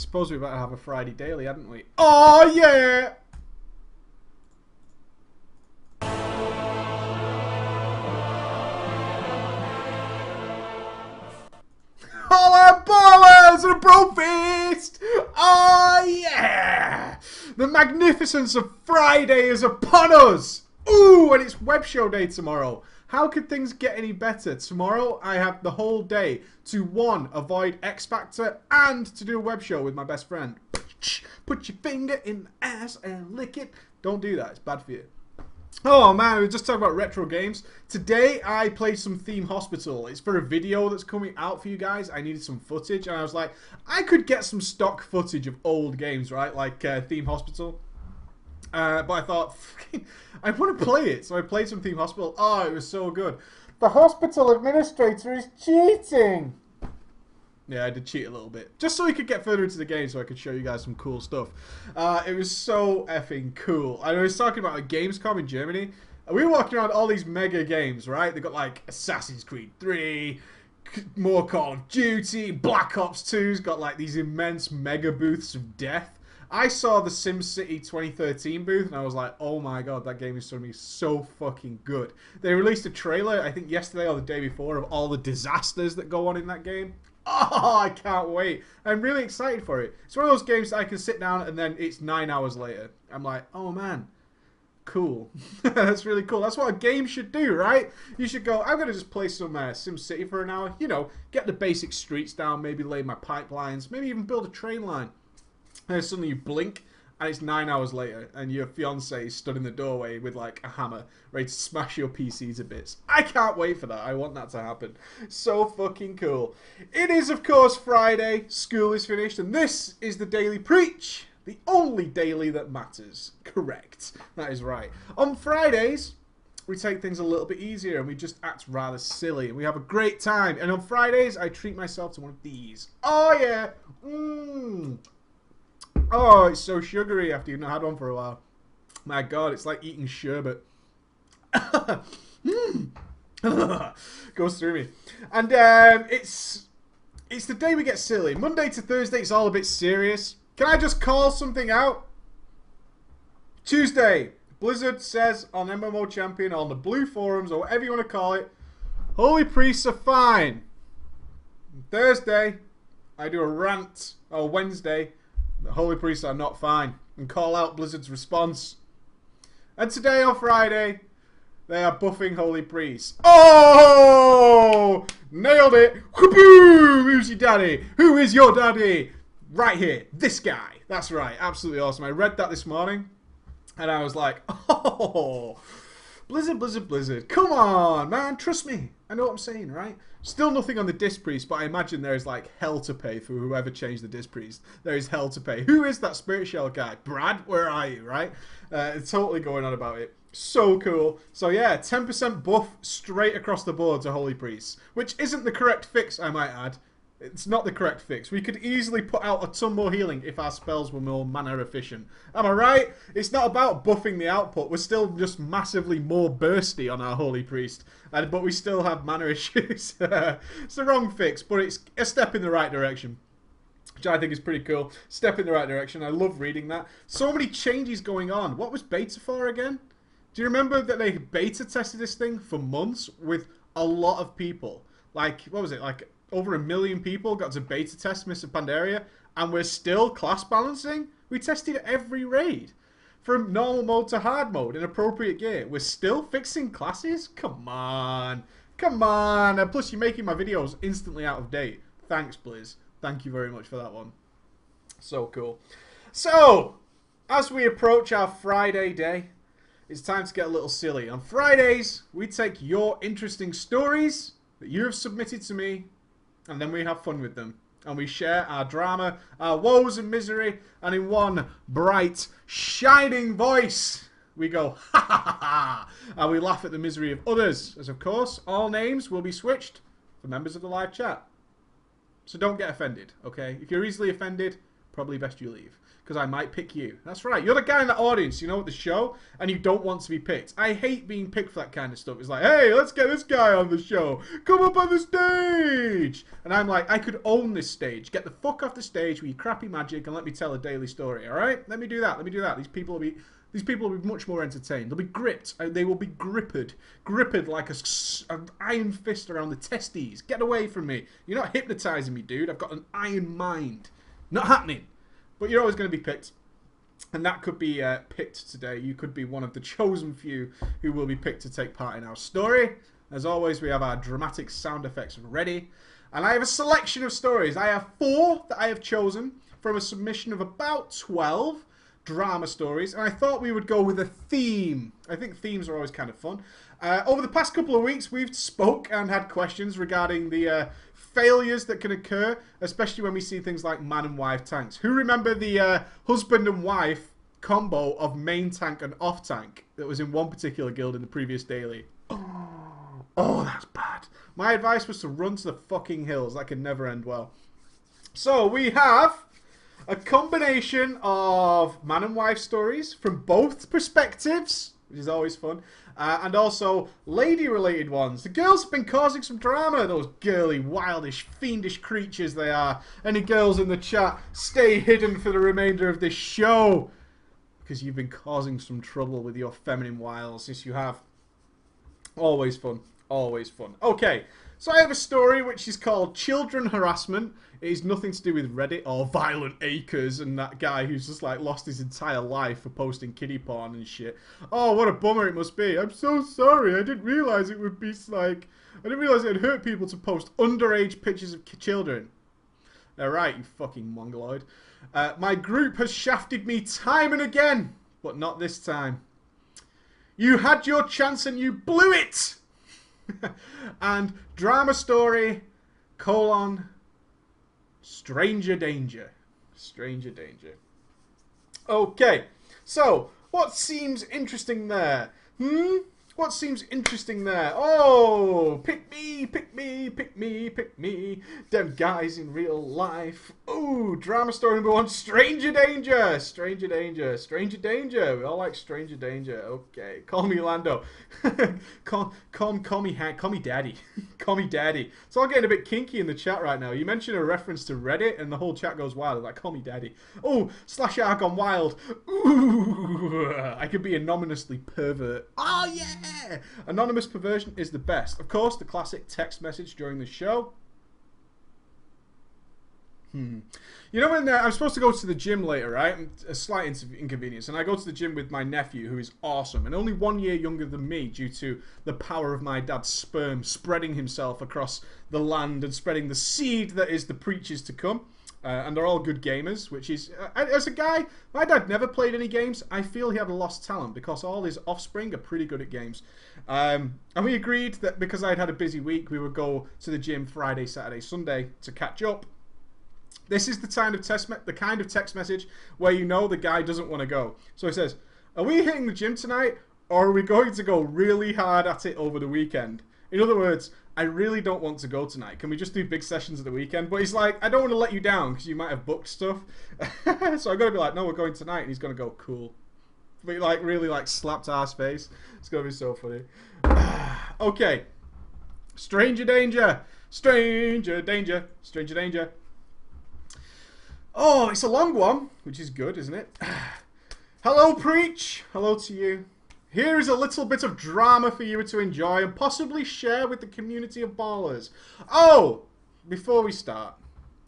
suppose we better have a Friday daily, hadn't we? Oh, yeah! All our ballers and a Brofist! Oh, yeah! The magnificence of Friday is upon us! Ooh, and it's web show day tomorrow. How could things get any better? Tomorrow, I have the whole day to, one, avoid X Factor and to do a web show with my best friend. Put your finger in the ass and lick it. Don't do that. It's bad for you. Oh man, we were just talking about retro games. Today I played some Theme Hospital. It's for a video that's coming out for you guys. I needed some footage and I was like, I could get some stock footage of old games, right? Like Theme Hospital. But I thought, I want to play it. So I played some Theme Hospital. Oh, it was so good. The hospital administrator is cheating. Yeah, I did cheat a little bit. Just so we could get further into the game so I could show you guys some cool stuff. It was so effing cool. I was talking about a Gamescom in Germany. We were walking around all these mega games, right? They got like Assassin's Creed 3, more Call of Duty, Black Ops 2's got like these immense mega booths of death. I saw the SimCity 2013 booth and I was like, oh my god, that game is going to be so fucking good. They released a trailer, I think yesterday or the day before, of all the disasters that go on in that game. Oh, I can't wait. I'm really excited for it. It's one of those games that I can sit down and then it's 9 hours later. I'm like, oh man, cool. That's really cool. That's what a game should do, right? You should go, I'm going to just play some SimCity for an hour. You know, get the basic streets down, maybe lay my pipelines, maybe even build a train line. And suddenly you blink and it's 9 hours later and your fiance is stood in the doorway with like a hammer ready to smash your PC to bits. I can't wait for that. I want that to happen. So fucking cool. It is of course Friday, school is finished, and this is the Daily Preach. The only daily that matters. Correct. That is right. On Fridays, we take things a little bit easier and we just act rather silly and we have a great time. And on Fridays, I treat myself to one of these. Oh yeah. Oh, it's so sugary after you've not had one for a while. My god, it's like eating sherbet. Goes through me. And it's the day we get silly. Monday to Thursday, it's all a bit serious. Can I just call something out? Tuesday, Blizzard says on MMO Champion, on the blue forums, or whatever you want to call it, holy priests are fine. Thursday, I do a rant. Or Wednesday, the holy priests are not fine, and call out Blizzard's response. And today on Friday, they are buffing holy priests. Oh! Nailed it! Whoopoo! Who's your daddy? Who is your daddy? Right here, this guy. That's right, absolutely awesome. I read that this morning, and I was like, oh, Blizzard, Blizzard, Blizzard. Come on, man, trust me. I know what I'm saying, right? Still nothing on the Disc Priest, but I imagine there is like hell to pay for whoever changed the Disc Priest. There is hell to pay. Who is that Spirit Shell guy? Brad, where are you, right? It's totally going on about it. So cool. So yeah, 10% buff straight across the board to Holy Priests, which isn't the correct fix, I might add. It's not the correct fix. We could easily put out a ton more healing if our spells were more mana efficient. Am I right? It's not about buffing the output. We're still just massively more bursty on our Holy Priest. But we still have mana issues. It's the wrong fix, but it's a step in the right direction. Which I think is pretty cool. Step in the right direction. I love reading that. So many changes going on. What was beta for again? Do you remember that they beta tested this thing for months with a lot of people? Like, what was it? Like, over 1 million people got to beta test Mr. Pandaria, and we're still class balancing? We tested every raid. From normal mode to hard mode in appropriate gear. We're still fixing classes? Come on. Come on. And plus, you're making my videos instantly out of date. Thanks, Blizz. Thank you very much for that one. So cool. So, as we approach our Friday day, it's time to get a little silly. On Fridays, we take your interesting stories that you have submitted to me, and then we have fun with them. And we share our drama, our woes and misery, and in one bright, shining voice, we go, ha ha ha ha, and we laugh at the misery of others. As of course, all names will be switched for members of the live chat. So don't get offended, okay? If you're easily offended, probably best you leave. Because I might pick you. That's right. You're the guy in the audience, you know, at the show, and you don't want to be picked. I hate being picked for that kind of stuff. It's like, hey, let's get this guy on the show. Come up on the stage. And I'm like, I could own this stage. Get the fuck off the stage with your crappy magic and let me tell a daily story, all right? Let me do that. Let me do that. These people will be much more entertained. They'll be gripped. They will be gripped like an iron fist around the testes. Get away from me. You're not hypnotizing me, dude. I've got an iron mind. Not happening. But you're always going to be picked. And that could be picked today. You could be one of the chosen few who will be picked to take part in our story. As always, we have our dramatic sound effects ready. And I have a selection of stories. I have 4 that I have chosen from a submission of about 12 drama stories. And I thought we would go with a theme. I think themes are always kind of fun. Over the past couple of weeks, we've spoke and had questions regarding the failures that can occur, especially when we see things like man and wife tanks. Who remember the husband and wife combo of main tank and off tank that was in one particular guild in the previous daily? Oh, that's bad. My advice was to run to the fucking hills. That could never end well. So we have a combination of man and wife stories from both perspectives, which is always fun. And also lady-related ones. The girls have been causing some drama. Those girly, wildish, fiendish creatures they are. Any girls in the chat, stay hidden for the remainder of this show. Because you've been causing some trouble with your feminine wiles. Yes, you have. Always fun. Always fun. Okay, so I have a story which is called Children Harassment. It is nothing to do with Reddit or Violent Acres and that guy who's just like lost his entire life for posting kiddie porn and shit. Oh, what a bummer it must be. I'm so sorry. I didn't realize it would be like... I didn't realize it'd hurt people to post underage pictures of children. Alright, you fucking mongoloid. My group has shafted me time and again, but not this time. You had your chance and you blew it! And drama story, stranger danger. Stranger danger. Okay, so what seems interesting there? What seems interesting there? Oh, pick me, pick me, pick me, pick me. Them guys in real life. Ooh, drama story number 1, stranger danger. Stranger danger. Stranger danger. We all like stranger danger. Okay, call me Lando. call me daddy. Call me daddy. It's all getting a bit kinky in the chat right now. You mentioned a reference to Reddit and the whole chat goes wild. Like, call me daddy. Oh, /r gone wild. Ooh, I could be anonymously pervert. Oh, yeah. Anonymous perversion is the best. Of course, the classic text message during the show. You know when I'm supposed to go to the gym later, right? A slight inconvenience. And I go to the gym with my nephew, who is awesome, and only 1 year younger than me due to the power of my dad's sperm spreading himself across the land and spreading the seed that is the preachers to come. And they're all good gamers, which is... as a guy, my dad never played any games. I feel he had a lost talent because all his offspring are pretty good at games. And we agreed that because I'd had a busy week, we would go to the gym Friday, Saturday, Sunday to catch up. This is the kind of text message where you know the guy doesn't want to go. So he says, are we hitting the gym tonight or are we going to go really hard at it over the weekend? In other words, I really don't want to go tonight. Can we just do big sessions at the weekend? But he's like, I don't want to let you down because you might have booked stuff. So I've got to be like, no, we're going tonight. And he's going to go, cool. But he like really like slapped ass face. It's going to be so funny. Okay. Stranger danger. Stranger danger. Stranger danger. Oh, it's a long one, which is good, isn't it? Hello, Preach. Hello to you. Here is a little bit of drama for you to enjoy and possibly share with the community of ballers. Oh, before we start,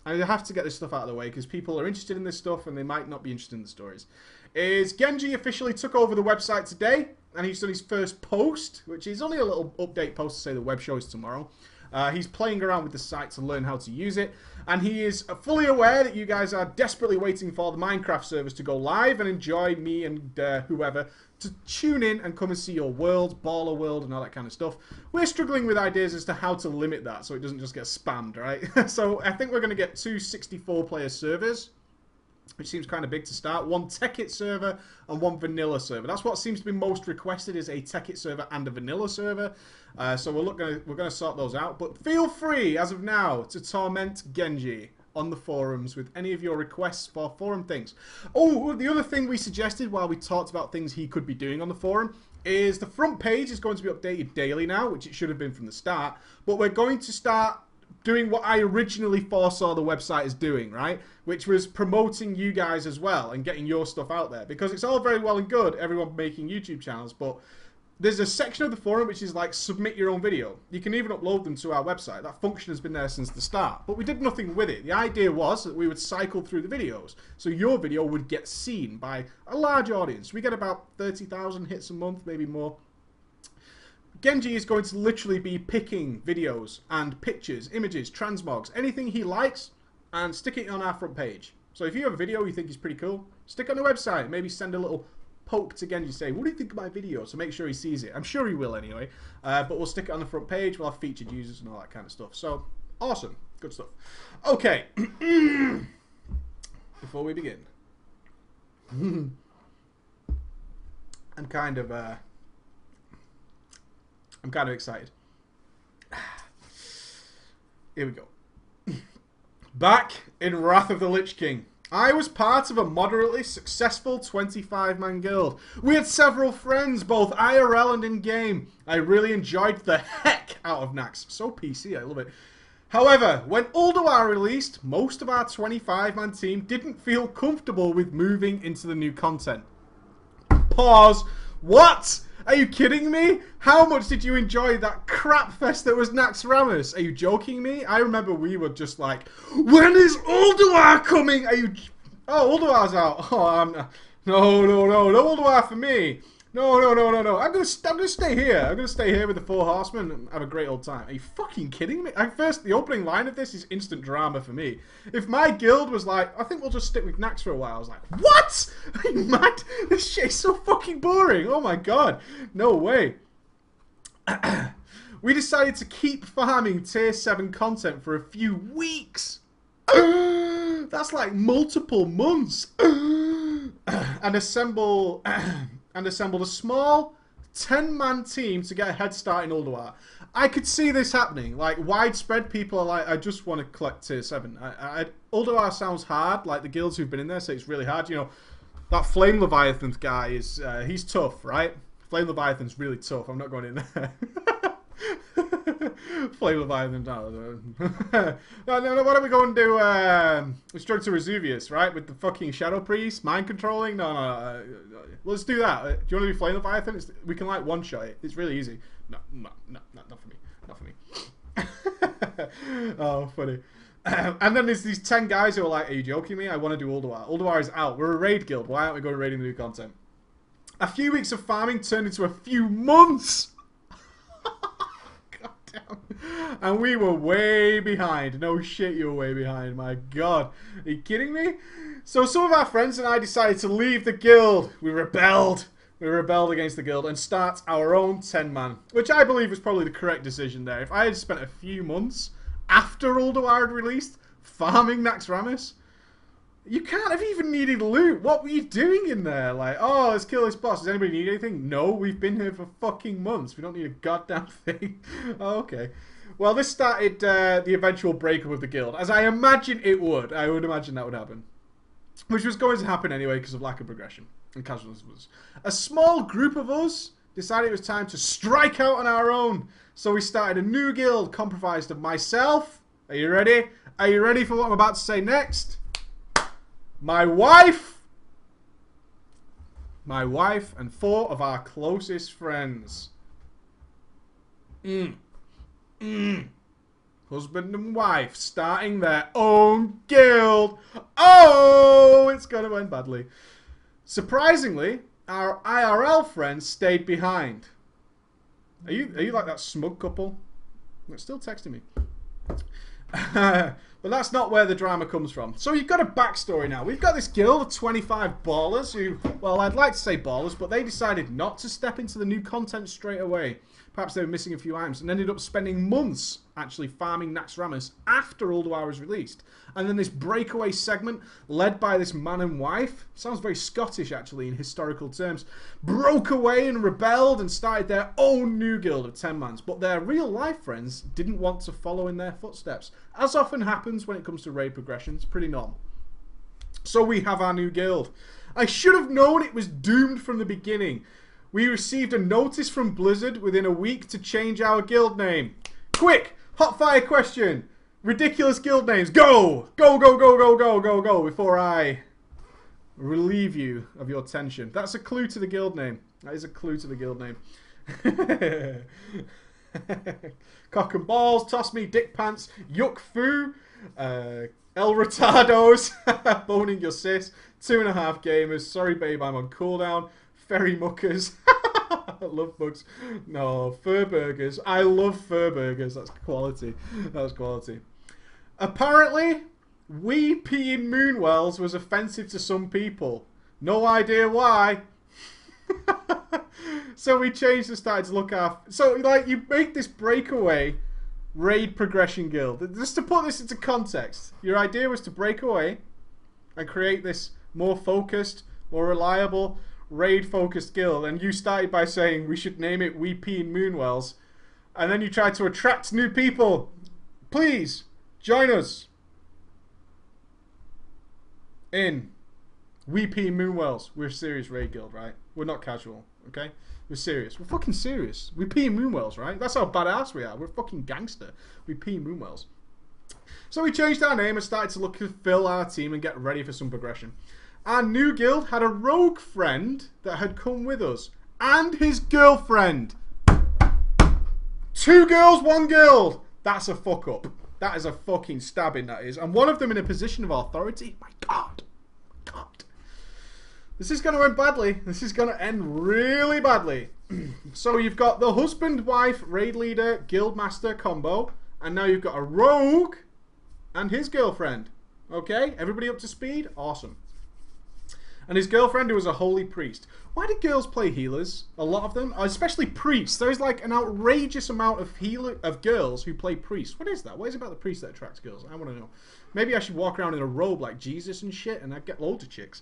I have to get this stuff out of the way because people are interested in this stuff and they might not be interested in the stories. Genji officially took over the website today and he's done his first post, which is only a little update post to say the web show is tomorrow. He's playing around with the site to learn how to use it, and he is fully aware that you guys are desperately waiting for the Minecraft servers to go live and enjoy me and whoever to tune in and come and see your world, baller world, and all that kind of stuff. We're struggling with ideas as to how to limit that so it doesn't just get spammed, right? So I think we're going to get 2 64-player servers, which seems kind of big to start. 1 Tekkit server and 1 vanilla server. That's what seems to be most requested is a Tekkit server and a vanilla server. So we're going to sort those out. But feel free, as of now, to torment Genji. on the forums with any of your requests for forum things. Oh, the other thing we suggested while we talked about things he could be doing on the forum is the front page is going to be updated daily now, which it should have been from the start. But we're going to start doing what I originally foresaw the website as doing, right? Which was promoting you guys as well and getting your stuff out there. Because it's all very well and good, everyone making YouTube channels, but there's a section of the forum which is like submit your own video. You can even upload them to our website. That function has been there since the start. But we did nothing with it. The idea was that we would cycle through the videos. So your video would get seen by a large audience. We get about 30,000 hits a month, maybe more. Genji is going to literally be picking videos and pictures, images, transmogs, anything he likes, and stick it on our front page. So if you have a video you think is pretty cool, stick it on the website. Maybe send a little poke to Genji, say, what do you think of my video? So make sure he sees it. I'm sure he will anyway. But we'll stick it on the front page. We'll have featured users and all that kind of stuff. So, awesome. Good stuff. Okay. Before we begin. I'm kind of excited. Here we go. Back in Wrath of the Lich King. I was part of a moderately successful 25-man guild. We had several friends, both IRL and in-game. I really enjoyed the heck out of Nax. So PC, I love it. However, when Ulduar released, most of our 25-man team didn't feel comfortable with moving into the new content. Pause. What? Are you kidding me? How much did you enjoy that crap fest that was Naxxramas? Are you joking me? I remember we were just like, when is Ulduar coming? Are you... Oh, Ulduar's out. Oh, I'm not... No Ulduar for me. No. I'm gonna stay here. I'm gonna stay here with the 4 horsemen and have a great old time. Are you fucking kidding me? The opening line of this is instant drama for me. If my guild was like, I think we'll just stick with Nax for a while, I was like, what? Are you mad? This shit's so fucking boring. Oh my god. No way. We decided to keep farming tier 7 content for a few weeks. That's like multiple months. And assembled a small 10-man team to get a head start in Ulduar. I could see this happening. Like, widespread people are like, I just want to collect tier 7. Ulduar sounds hard. Like, the guilds who've been in there say it's really hard. You know, that Flame Leviathan guy is, he's tough, right? Flame Leviathan's really tough. I'm not going in there. Flame Leviathan. No, why don't we go and do Struggle to Vesuvius, right? With the fucking Shadow Priest, mind controlling? No. Let's do that. Do you want to do Flame Leviathan? We can like one-shot it. It's really easy. No, not for me. Not for me. Oh, funny. And then there's these 10 guys who are like, are you joking me? I want to do Ulduar. Ulduar is out. We're a raid guild. Why aren't we going raiding the new content? A few weeks of farming turned into a few months. God damn. And we were way behind. No shit, you were way behind. My god. Are you kidding me? So some of our friends and I decided to leave the guild. We rebelled. We rebelled against the guild and start our own 10-man. Which I believe was probably the correct decision there. If I had spent a few months after Ulduar had released farming Naxxramas, you can't have even needed loot. What were you doing in there? Like, oh, let's kill this boss. Does anybody need anything? No, we've been here for fucking months. We don't need a goddamn thing. Oh, okay. Well, this started the eventual breakup of the guild. As I imagine it would. I would imagine that would happen. Which was going to happen anyway because of lack of progression and casualism. A small group of us decided it was time to strike out on our own. So we started a new guild comprised of myself. Are you ready? Are you ready for what I'm about to say next? My wife, and 4 of our closest friends. Husband and wife starting their own guild. Oh, it's going to end badly. Surprisingly, our IRL friends stayed behind. Are you like that smug couple? They're still texting me. But that's not where the drama comes from. So you've got a backstory now. We've got this guild of 25 ballers who, well, I'd like to say ballers, but they decided not to step into the new content straight away Perhaps they were missing a few items and ended up spending months actually farming Naxxramas after Ulduar was released. And then this breakaway segment, led by this man and wife, sounds very Scottish actually in historical terms, broke away and rebelled and started their own new guild of 10 mans. But their real life friends didn't want to follow in their footsteps. As often happens when it comes to raid progression, it's pretty normal. So we have our new guild. I should have known it was doomed from the beginning. We received a notice from Blizzard within a week to change our guild name. Quick! Hot fire question! Ridiculous guild names. Go! Go, go, go, go, go, go, go, before I relieve you of your tension. That's a clue to the guild name. That is a clue to the guild name. Cock and balls, toss me, dick pants, yuck foo, El Retardos, boning your sis, 2.5 gamers, sorry babe I'm on cooldown, ferry muckers, love bugs, no, fur burgers, I love fur burgers, that's quality, that's quality. Apparently, we peeing Moonwells was offensive to some people. No idea why. So we changed and started to look after. So, like, you make this breakaway raid progression guild. Just to put this into context, your idea was to break away and create this more focused, more reliable, raid-focused guild. And you started by saying we should name it We Peeing Moonwells. And then you tried to attract new people. Please, join us in We Peeing Moonwells. We're a serious raid guild, right? We're not casual, okay? We're serious. We're fucking serious. We peeing Moonwells, right? That's how badass we are. We're fucking gangster. We peeing Moonwells. So we changed our name and started to look to fill our team and get ready for some progression. Our new guild had a rogue friend that had come with us. And his girlfriend. 2 girls, 1 guild. That's a fuck up. That is a fucking stabbing, that is. And one of them in a position of authority. My God. My God. This is going to end badly. This is going to end really badly. So you've got the husband-wife, raid leader, guild master combo. And now you've got a rogue and his girlfriend. Okay? Everybody up to speed? Awesome. And his girlfriend who was a holy priest. Why do girls play healers? A lot of them. Especially priests. There's like an outrageous amount of girls who play priests. What is that? What is it about the priest that attracts girls? I want to know. Maybe I should walk around in a robe like Jesus and shit and I'd get loads of chicks.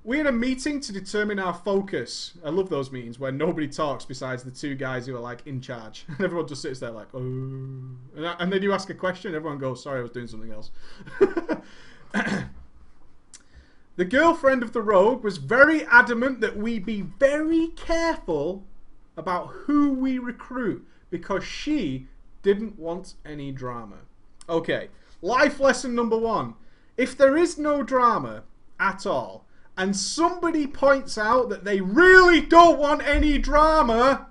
We had a meeting to determine our focus. I love those meetings where nobody talks besides the 2 guys who are like in charge. And everyone just sits there like, oh. And then you ask a question, everyone goes, sorry, I was doing something else. The girlfriend of the rogue was very adamant that we be very careful about who we recruit because she didn't want any drama. Okay, life lesson number 1. If there is no drama at all, and somebody points out that they really don't want any drama,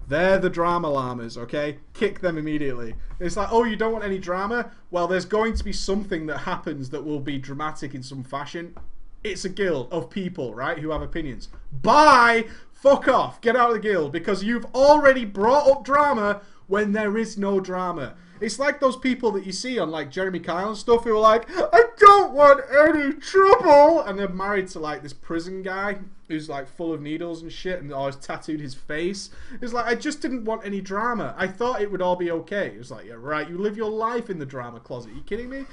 they're the drama llamas, okay? Kick them immediately. It's like, oh, you don't want any drama? Well, there's going to be something that happens that will be dramatic in some fashion. It's a guild of people, right, who have opinions. Bye! Fuck off. Get out of the guild because you've already brought up drama when there is no drama. It's like those people that you see on like Jeremy Kyle and stuff who are like, I don't want any trouble, and they're married to like this prison guy who's like full of needles and shit and always tattooed his face. It's like, I just didn't want any drama. I thought it would all be okay. It was like, yeah, right, you live your life in the drama closet. Are you kidding me?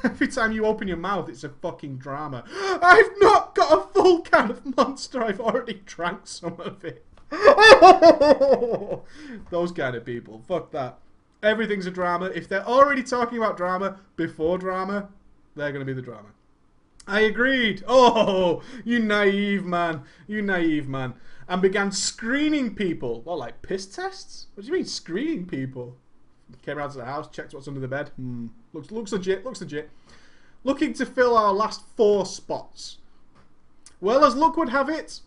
Every time you open your mouth, it's a fucking drama. I've not got a full can of Monster. I've already drank some of it. Those kind of people. Fuck that. Everything's a drama. If they're already talking about drama before drama, they're going to be the drama. I agreed. Oh, you naive man. You naive man. And began screening people. What, like piss tests? What do you mean screening people? Came around to the house, checked what's under the bed. Looks legit, looks legit. Looking to fill our last 4 spots. Well, as luck would have it,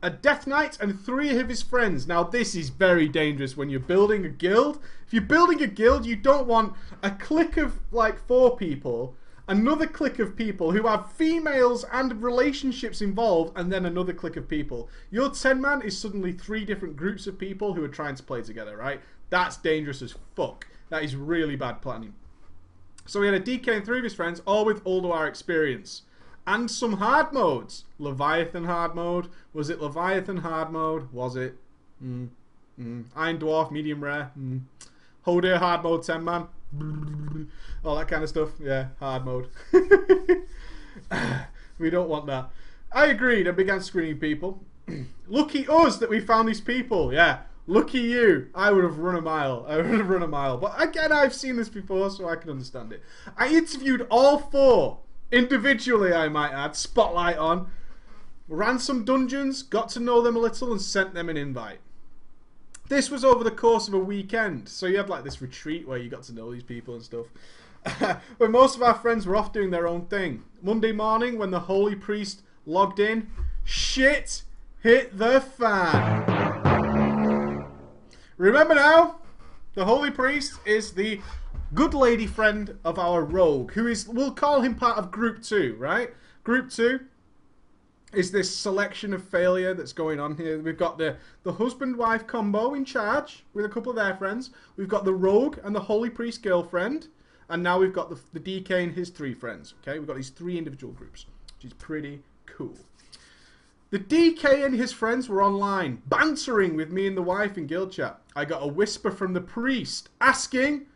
a Death Knight and 3 of his friends. Now this is very dangerous when you're building a guild. If you're building a guild, you don't want a clique of like 4 people, another clique of people who have females and relationships involved, and then another clique of people. Your 10-man is suddenly 3 different groups of people who are trying to play together, right? That's dangerous as fuck. That is really bad planning. So we had a DK and 3 of his friends, all with Ulduar experience. And some hard modes. Leviathan hard mode. Was it Leviathan hard mode? Was it? Iron Dwarf, medium rare. Holder, hard mode, 10 man. All that kind of stuff. Yeah, hard mode. We don't want that. I agreed and began screening people. Lucky us that we found these people. Yeah, lucky you. I would have run a mile. But again, I've seen this before, so I can understand it. I interviewed all 4 individually, I might add. Spotlight on. Ran some dungeons, got to know them a little, and sent them an invite. This was over the course of a weekend, so you had like this retreat where you got to know these people and stuff. But most of our friends were off doing their own thing. Monday morning, when the holy priest logged in, shit hit the fan. Remember now, the holy priest is the good lady friend of our rogue, who is, we'll call him part of Group 2, right? Group 2 is this selection of failure that's going on here. We've got the husband-wife combo in charge with a couple of their friends. We've got the rogue and the holy priest girlfriend. And now we've got the DK and his 3 friends. Okay, we've got these 3 individual groups, which is pretty cool. The DK and his friends were online, bantering with me and the wife in guild chat. I got a whisper from the priest asking,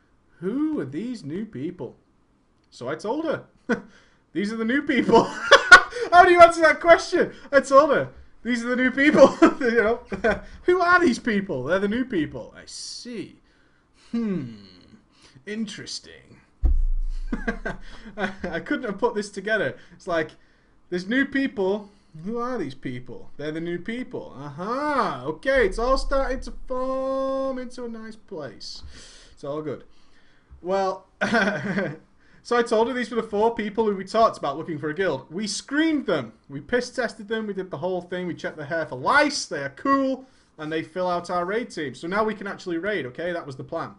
who are these new people? So I told her, these are the new people. How do you answer that question? I told her, these are the new people. You know, who are these people? They're the new people. I see. Interesting. I couldn't have put this together. It's like, there's new people. Who are these people? They're the new people. Aha. Okay, it's all starting to form into a nice place. It's all good. Well, so I told her these were the 4 people who we talked about looking for a guild. We screened them. We piss tested them. We did the whole thing. We checked their hair for lice. They are cool. And they fill out our raid team. So now we can actually raid, okay? That was the plan.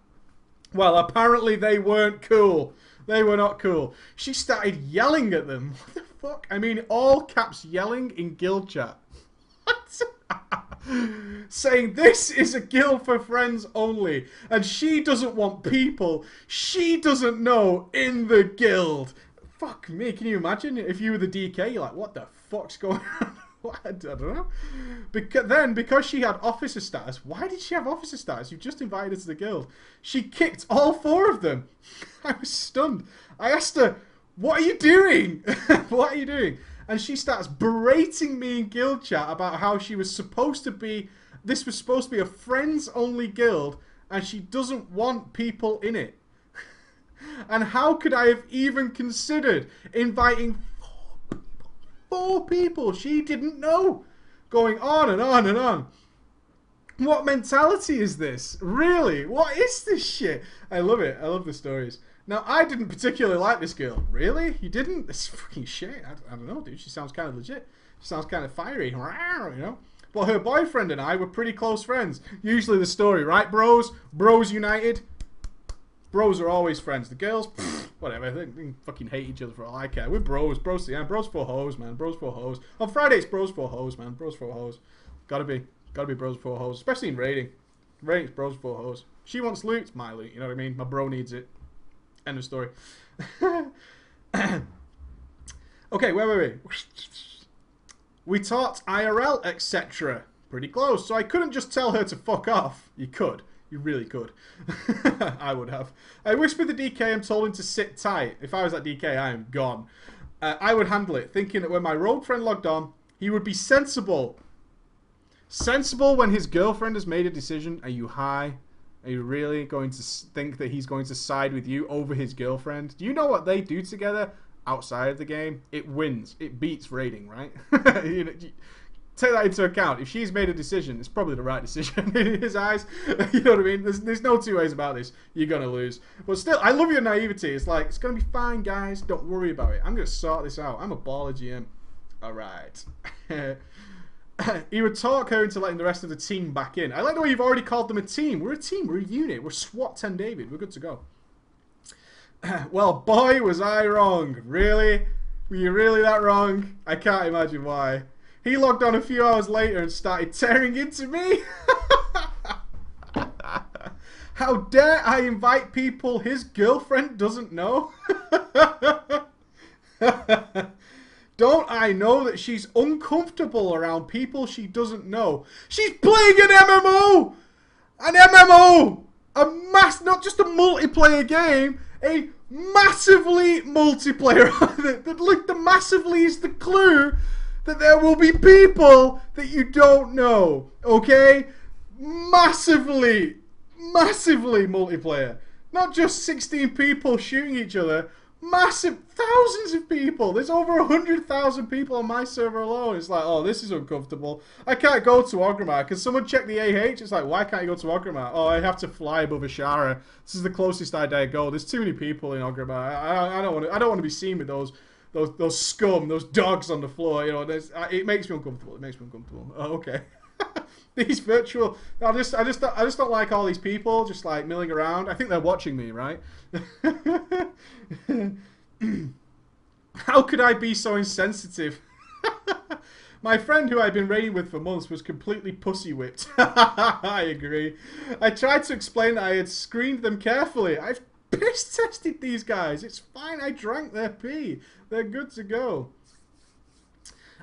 Well, apparently they weren't cool. They were not cool. She started yelling at them. What the fuck? I mean, all caps yelling in guild chat. What? Saying this is a guild for friends only. And she doesn't want people she doesn't know in the guild. Fuck me. Can you imagine if you were the DK? You're like, what the fuck's going on? What? I don't know. Because she had officer status. Why did she have officer status? You've just invited her to the guild. She kicked all 4 of them. I was stunned. I asked her, what are you doing? What are you doing? And she starts berating me in guild chat about how she was supposed to be, this was supposed to be a friends-only guild, and she doesn't want people in it. And how could I have even considered inviting 4 people she didn't know? Going on and on and on. What mentality is this? Really? What is this shit? I love it. I love the stories. Now, I didn't particularly like this girl. Really? You didn't? This fucking shit. I don't know, dude. She sounds kind of legit. She sounds kind of fiery, you know? But her boyfriend and I were pretty close friends. Usually the story, right, bros? Bros united. Bros are always friends. The girls, whatever. They fucking hate each other for all I care. We're bros. Bros, yeah. Bros for hoes, man. Bros for hoes. On Friday, it's bros for hoes, man. Bros for hoes. Gotta be bros for hoes. Especially in raiding. Raiding's bros for hoes. She wants loot, it's my loot. You know what I mean? My bro needs it. End of story. Okay, where were we? We taught IRL, etc. Pretty close. So I couldn't just tell her to fuck off. You could. You really could. I would have. I whispered the DK and told him to sit tight. If I was that DK, I am gone. I would handle it, thinking that when my rogue friend logged on, he would be sensible. Sensible when his girlfriend has made a decision. Are you high? Are you really going to think that he's going to side with you over his girlfriend? Do you know what they do together outside of the game? It wins. It beats raiding, right? You know, take that into account. If she's made a decision, it's probably the right decision in his eyes. You know what I mean? There's no 2 ways about this. You're going to lose. But still, I love your naivety. It's like, it's going to be fine, guys. Don't worry about it. I'm going to sort this out. I'm a baller GM. All right. He would talk her into letting the rest of the team back in. I like the way you've already called them a team. We're a team. We're a unit. We're SWAT 10 David. We're good to go. Well, boy, was I wrong. Really? Were you really that wrong? I can't imagine why. He logged on a few hours later and started tearing into me. How dare I invite people his girlfriend doesn't know? Don't I know that she's uncomfortable around people she doesn't know? She's playing an MMO! An MMO! Not just a multiplayer game, a massively multiplayer. The massively is the clue that there will be people that you don't know. Okay? Massively multiplayer. Not just 16 people shooting each other. Massive thousands of people. There's over 100,000 people on my server alone. It's like, oh, this is uncomfortable. I can't go to Orgrimmar. Can someone check the AH? It's like, why can't you go to Orgrimmar? Oh, I have to fly above Ashara. This is the closest I dare go. There's too many people in Orgrimmar. I don't want to be seen with those scum, those dogs on the floor. You know, it makes me uncomfortable. It makes me uncomfortable. Oh, okay. These virtual. I just don't like all these people just like milling around. I think they're watching me, right? How could I be so insensitive? My friend who I've been raiding with for months was completely pussy whipped. I agree. I tried to explain that I had screened them carefully. I've piss tested these guys. It's fine. I drank their pee. They're good to go.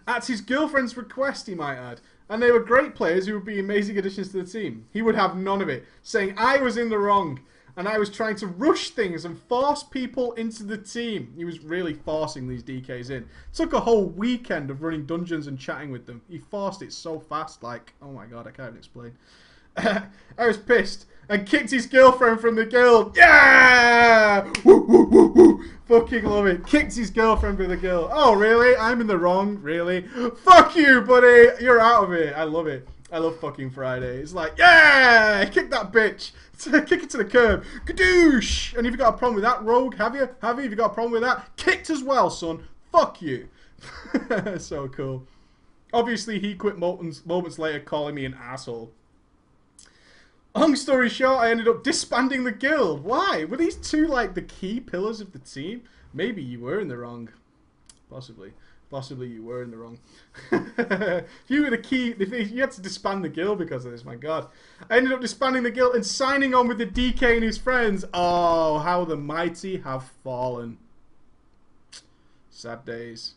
At his girlfriend's request, he might add. And they were great players who would be amazing additions to the team. He would have none of it, saying I was in the wrong and I was trying to rush things and force people into the team. He was really forcing these DKs in. It took a whole weekend of running dungeons and chatting with them. He forced it so fast, like, oh my god, I can't even explain. I was pissed and kicked his girlfriend from the guild. Yeah! Woo, woo, woo, woo. Fucking love it. Kicked his girlfriend from the guild. Oh, really? I'm in the wrong? Really? Fuck you, buddy. You're out of it. I love it. I love fucking Friday. It's like, yeah! Kick that bitch. Kick it to the curb. Kadoosh! And if you got a problem with that, Rogue, have you? Have you got a problem with that? Kicked as well, son. Fuck you. So cool. Obviously, he quit moments later calling me an asshole. Long story short, I ended up disbanding the guild. Why? Were these two like the key pillars of the team? Maybe you were in the wrong. Possibly. Possibly you were in the wrong. If you were the key, if you had to disband the guild because of this, my god. I ended up disbanding the guild and signing on with the DK and his friends. Oh, how the mighty have fallen. Sad days.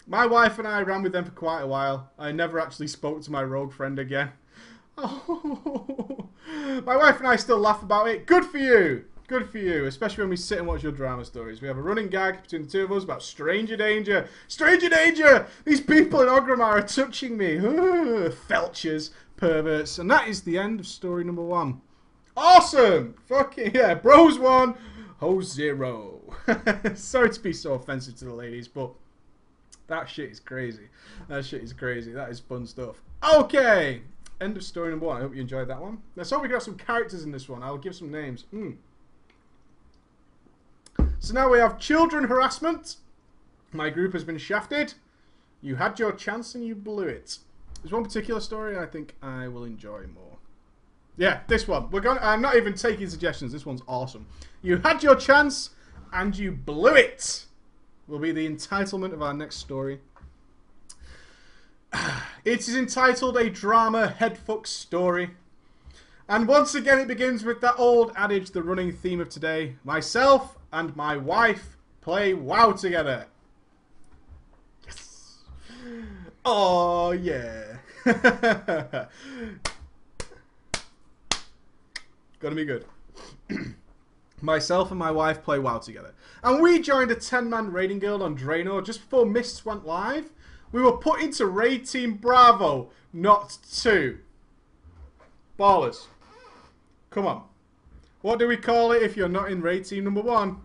My wife and I ran with them for quite a while. I never actually spoke to my rogue friend again. Oh, my wife and I still laugh about it. Good for you. Good for you. Especially when we sit and watch your drama stories. We have a running gag between the two of us about stranger danger. Stranger danger! These people in Orgrimmar are touching me. Felchers, perverts. And that is the end of story number 1. Awesome! Fucking yeah. Bros 1, hoes 0. Sorry to be so offensive to the ladies, but that shit is crazy. That shit is crazy. That is fun stuff. Okay. End of story number 1. I hope you enjoyed that one. Let's hope we got some characters in this one. I'll give some names. So now we have children harassment. My group has been shafted. You had your chance and you blew it. There's one particular story I think I will enjoy more. Yeah, this one. I'm not even taking suggestions. This one's awesome. You had your chance and you blew it. Will be the entitlement of our next story. It is entitled A Drama Headfuck Story. And once again it begins with that old adage, the running theme of today. Myself and my wife play WoW together. Yes. Oh yeah. Gonna be good. Myself and my wife play WoW together. And we joined a 10-man raiding guild on Draenor just before Mists went live. We were put into Raid Team Bravo, not 2. Ballers. Come on. What do we call it if you're not in Raid Team number 1?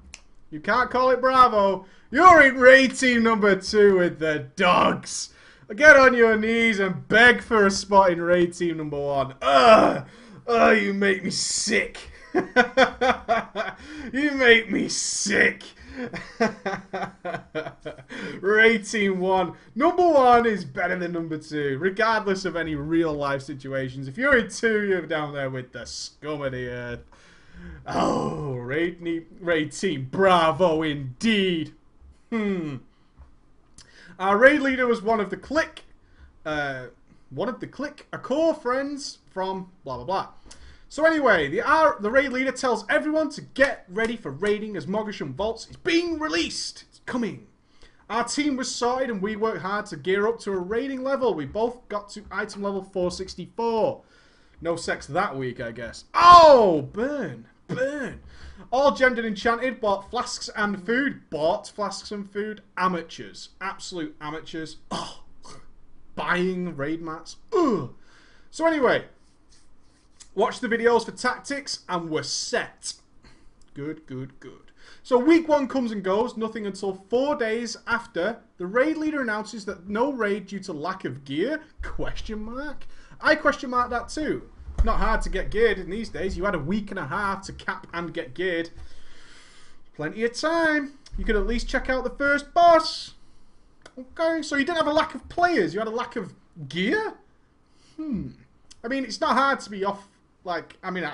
You can't call it Bravo. You're in Raid Team number 2 with the dogs. Get on your knees and beg for a spot in Raid Team number 1. Ugh. Oh, you make me sick. You make me sick. Raid Team 1. Number 1 is better than number 2, regardless of any real life situations. If you're in 2, you're down there with the scum of the earth. Oh, Raid Team Bravo indeed. Our raid leader was one of the clique. A core friends from blah blah blah. So anyway, the raid leader tells everyone to get ready for raiding as Mogasham Vaults is being released. It's coming. Our team was sorted and we worked hard to gear up to a raiding level. We both got to item level 464. No sex that week, I guess. Oh, burn. Burn. All gendered enchanted, bought flasks and food. Bought flasks and food. Amateurs. Absolute amateurs. Oh, buying raid mats. Ugh. So anyway, watch the videos for tactics and we're set. Good, good, good. So week 1 comes and goes, nothing until 4 days after the raid leader announces that no raid due to lack of gear? Question mark. I question mark that too. Not hard to get geared in these days. You had a week and a half to cap and get geared. Plenty of time. You could at least check out the first boss. Okay, so you didn't have a lack of players. You had a lack of gear? I mean, it's not hard to be off, like, I mean,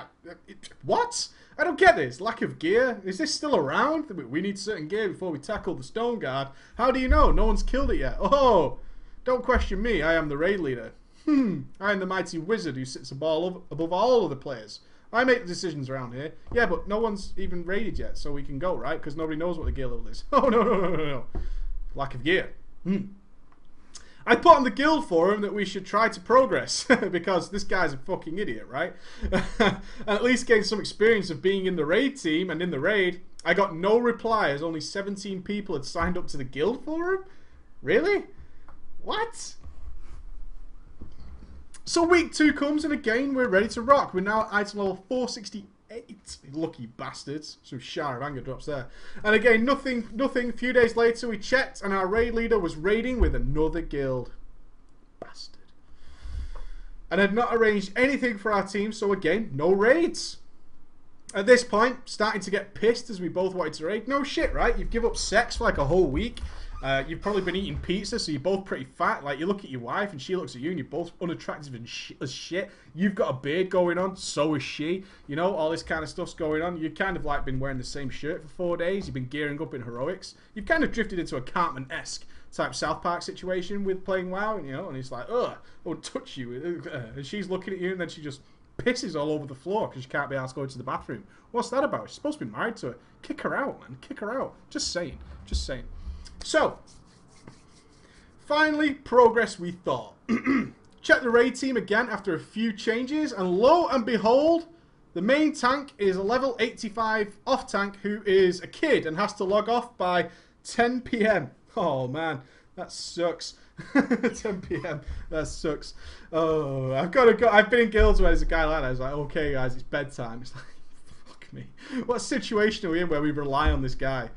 what? I don't get this. Lack of gear? Is this still around? We need certain gear before we tackle the stone guard. How do you know? No one's killed it yet. Oh, don't question me. I am the raid leader. I am the mighty wizard who sits above all of the players. I make the decisions around here. Yeah, but no one's even raided yet, so we can go, right? Because nobody knows what the gear level is. Oh, no. Lack of gear. I put on the guild forum that we should try to progress because this guy's a fucking idiot, right? And at least gain some experience of being in the raid team and in the raid. I got no reply as only 17 people had signed up to the guild forum. Really? What? So week 2 comes and again we're ready to rock. We're now at item level 468. Lucky bastards. Some shower of anger drops there. And again, nothing. A few days later we checked and our raid leader was raiding with another guild. Bastard. And had not arranged anything for our team, so again, no raids. At this point, starting to get pissed as we both wanted to raid. No shit, right? You've given up sex for like a whole week. You've probably been eating pizza, so you're both pretty fat. Like, you look at your wife and she looks at you and you're both unattractive and as shit. You've got a beard going on, so is she. You know, all this kind of stuff's going on. You've kind of like been wearing the same shirt for 4 days. You've been gearing up in heroics. You've kind of drifted into a Cartman-esque type South Park situation with playing WoW, you know, and it's like, ugh, I won't touch you. And she's looking at you and then she just pisses all over the floor because she can't be asked to go to the bathroom. What's that about? She's supposed to be married to her. Kick her out, man. Kick her out. Just saying. Just saying. So, finally, progress we thought. Check the raid team again after a few changes, and lo and behold, the main tank is a level 85 off tank who is a kid and has to log off by 10 PM. Oh man, that sucks. 10 PM, that sucks. Oh, I've got to go. I've been in guilds where there's a guy like that. I was like, okay guys, it's bedtime. It's like, fuck me. What situation are we in where we rely on this guy?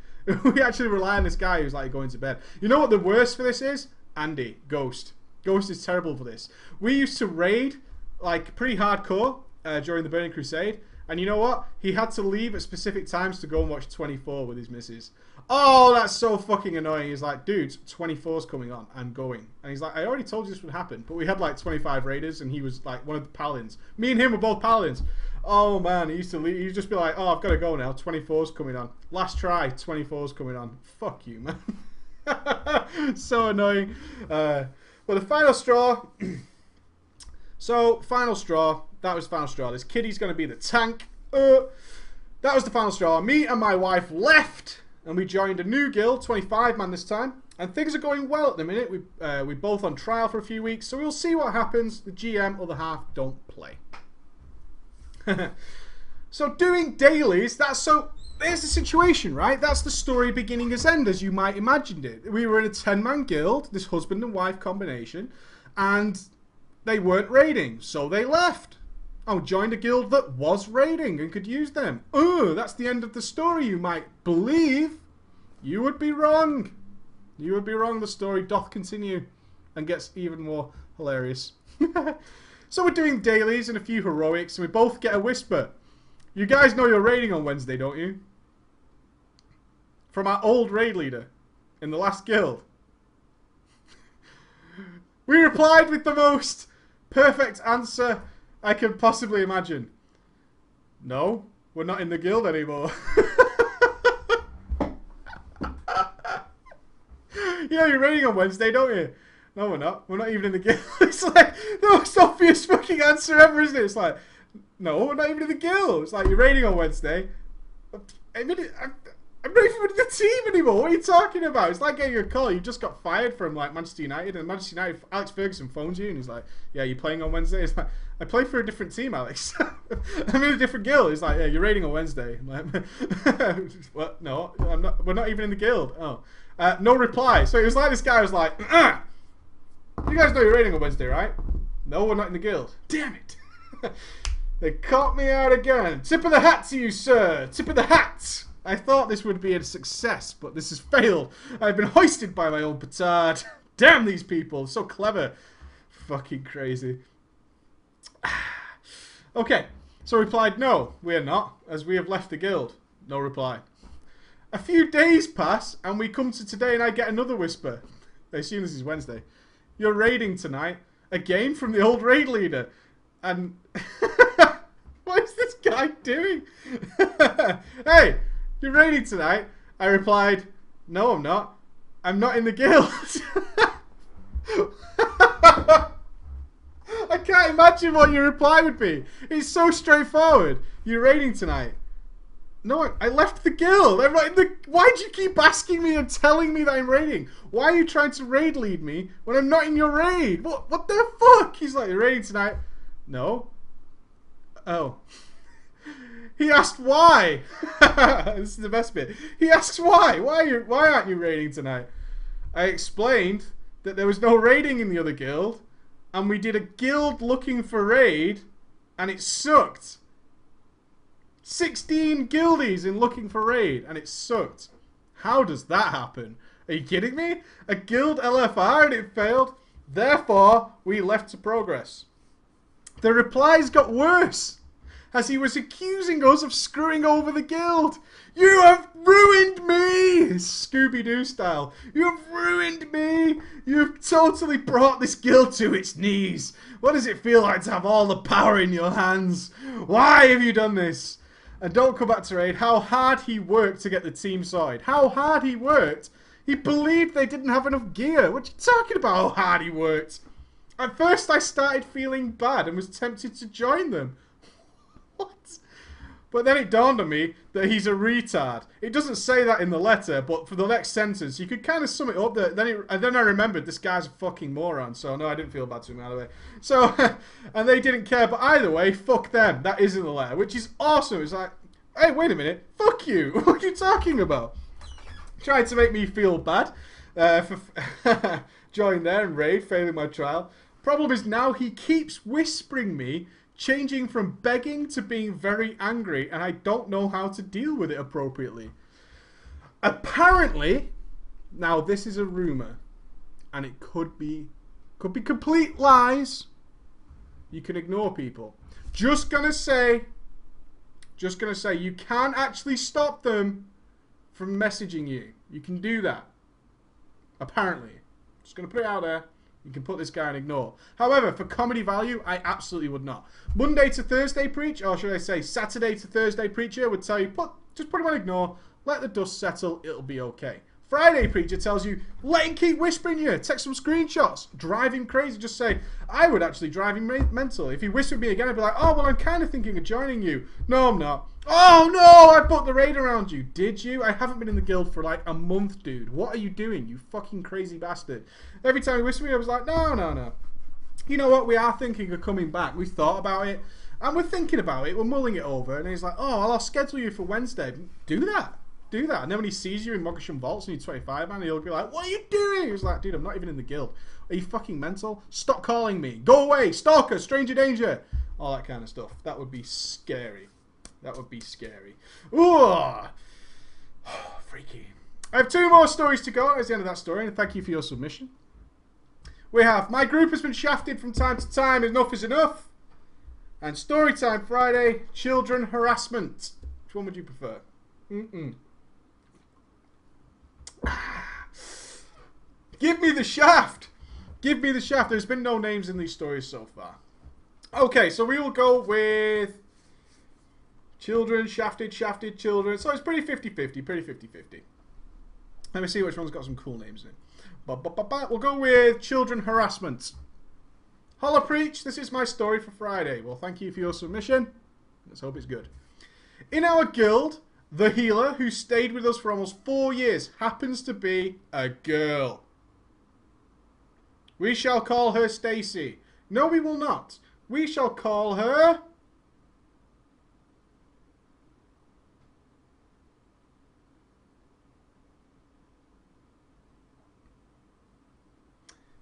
We actually rely on this guy who's like going to bed. You know what the worst for this is? Andy, Ghost. Ghost is terrible for this. We used to raid like pretty hardcore during the Burning Crusade, and you know what? He had to leave at specific times to go and watch 24 with his missus. Oh, that's so fucking annoying. He's like, dude, 24's coming on. I'm going. And he's like, I already told you this would happen. But we had like 25 raiders, and he was like one of the paladins. Me and him were both paladins. Oh man, he used to leave. He'd just be like, oh, I've got to go now. 24's coming on. Last try, 24's coming on. Fuck you, man. So annoying. Well, the final straw. So, final straw. That was final straw. This kiddie's going to be the tank. That was the final straw. Me and my wife left, and we joined a new guild, 25 man this time. And things are going well at the minute. We're both on trial for a few weeks, so we'll see what happens. The GM, other half, don't play. So doing dailies, there's the situation, right? That's the story beginning as end, as you might imagined it. We were in a 10-man guild, this husband and wife combination, and they weren't raiding, so they left. I joined a guild that was raiding and could use them. Oh, that's the end of the story, you might believe. You would be wrong. You would be wrong. The story doth continue and gets even more hilarious. So we're doing dailies and a few heroics, and we both get a whisper. You guys know you're raiding on Wednesday, don't you? From our old raid leader in the last guild. We replied with the most perfect answer I could possibly imagine. No, we're not in the guild anymore. You know you're raiding on Wednesday, don't you? No, we're not. We're not even in the guild. It's like the most obvious fucking answer ever, isn't it? It's like, no, we're not even in the guild. It's like, you're raiding on Wednesday. I I'm not even with the team anymore. What are you talking about? It's like getting a call. You just got fired from like Manchester United, and Manchester United, Alex Ferguson phones you, and he's like, "Yeah, you're playing on Wednesday." It's like, "I play for a different team, Alex. I'm in a different guild." He's like, "Yeah, you're raiding on Wednesday." I'm like, "What? No, I'm not. We're not even in the guild." Oh, no reply. So it was like this guy was like, "You guys know you're raiding on Wednesday, right?" "No, we're not in the guild." Damn it. They caught me out again. Tip of the hat to you, sir. Tip of the hat. I thought this would be a success, but this has failed. I've been hoisted by my own petard. Damn these people. So clever. Fucking crazy. Okay. So replied, no, we are not, as we have left the guild. No reply. A few days pass, and we come to today, and I get another whisper. I assume this is Wednesday. You're raiding tonight. Again from the old raid leader. And... what is this guy doing? Hey, you're raiding tonight. I replied, no, I'm not. I'm not in the guild. I can't imagine what your reply would be. It's so straightforward. You're raiding tonight. No, I left the guild. I'm not in the... Why do you keep asking me and telling me that I'm raiding? Why are you trying to raid lead me when I'm not in your raid? What the fuck? He's like, you're raiding tonight. No. Oh. He asked why. This is the best bit. He asks why. Why aren't you raiding tonight? I explained that there was no raiding in the other guild, and we did a guild looking for raid, and it sucked. 16 guildies in looking for raid, and it sucked. How does that happen? Are you kidding me? A guild LFR and it failed. Therefore, we left to progress. The replies got worse, as he was accusing us of screwing over the guild. You have ruined me! Scooby-Doo style. You have ruined me! You've totally brought this guild to its knees. What does it feel like to have all the power in your hands? Why have you done this? And don't come back to raid. How hard he worked to get the team sorted. How hard he worked? He believed they didn't have enough gear. What are you talking about, how hard he worked? At first I started feeling bad and was tempted to join them. What? But then it dawned on me that he's a retard. It doesn't say that in the letter, but for the next sentence, you could kind of sum it up. Then I remembered this guy's a fucking moron. So no, I didn't feel bad to him either way. So, and they didn't care. But either way, fuck them. That is in the letter, which is awesome. It's like, hey, wait a minute. Fuck you. What are you talking about? Trying to make me feel bad for joining there and raid, failing my trial. Problem is now he keeps whispering me, changing from begging to being very angry, and I don't know how to deal with it appropriately. Apparently, now this is a rumor, and it could be complete lies. You can ignore people. Just gonna say, you can't actually stop them from messaging you. You can do that. Apparently. Just gonna put it out there. You can put this guy and ignore. However, for comedy value, I absolutely would not. Monday to Thursday preach, or should I say Saturday to Thursday preacher would tell you, just put him on ignore, let the dust settle, it'll be okay. Friday preacher tells you, let him keep whispering you, take some screenshots, drive him crazy, just say, I would actually drive him mental. If he whispered me again, I'd be like, oh, well, I'm kind of thinking of joining you. No, I'm not. Oh, no, I put the raid around you. Did you? I haven't been in the guild for like a month, dude. What are you doing, you fucking crazy bastard? Every time he whispered me, I was like, no. You know what? We are thinking of coming back. We thought about it, and we're thinking about it. We're mulling it over, and he's like, oh, well, I'll schedule you for Wednesday. Do that. And then when he sees you in Mogasham Vaults and you're 25, man, he'll be like, what are you doing? He's like, dude, I'm not even in the guild. Are you fucking mental? Stop calling me. Go away. Stalker. Stranger danger. All that kind of stuff. That would be scary. Ooh. Freaky. I have 2 more stories to go. That's the end of that story, and thank you for your submission. We have, my group has been shafted from time to time. Enough is enough. And Storytime Friday, children harassment. Which one would you prefer? Give me the shaft. Give me the shaft. There's been no names in these stories so far. Okay, so we will go with children, shafted, children. So it's pretty 50-50. Let me see which one's got some cool names in. We'll go with children harassment. Holla Preach, this is my story for Friday. Well, thank you for your submission. Let's hope it's good. In our guild, The healer, who stayed with us for almost 4 years, happens to be a girl. We shall call her Stacy. No, we will not. We shall call her...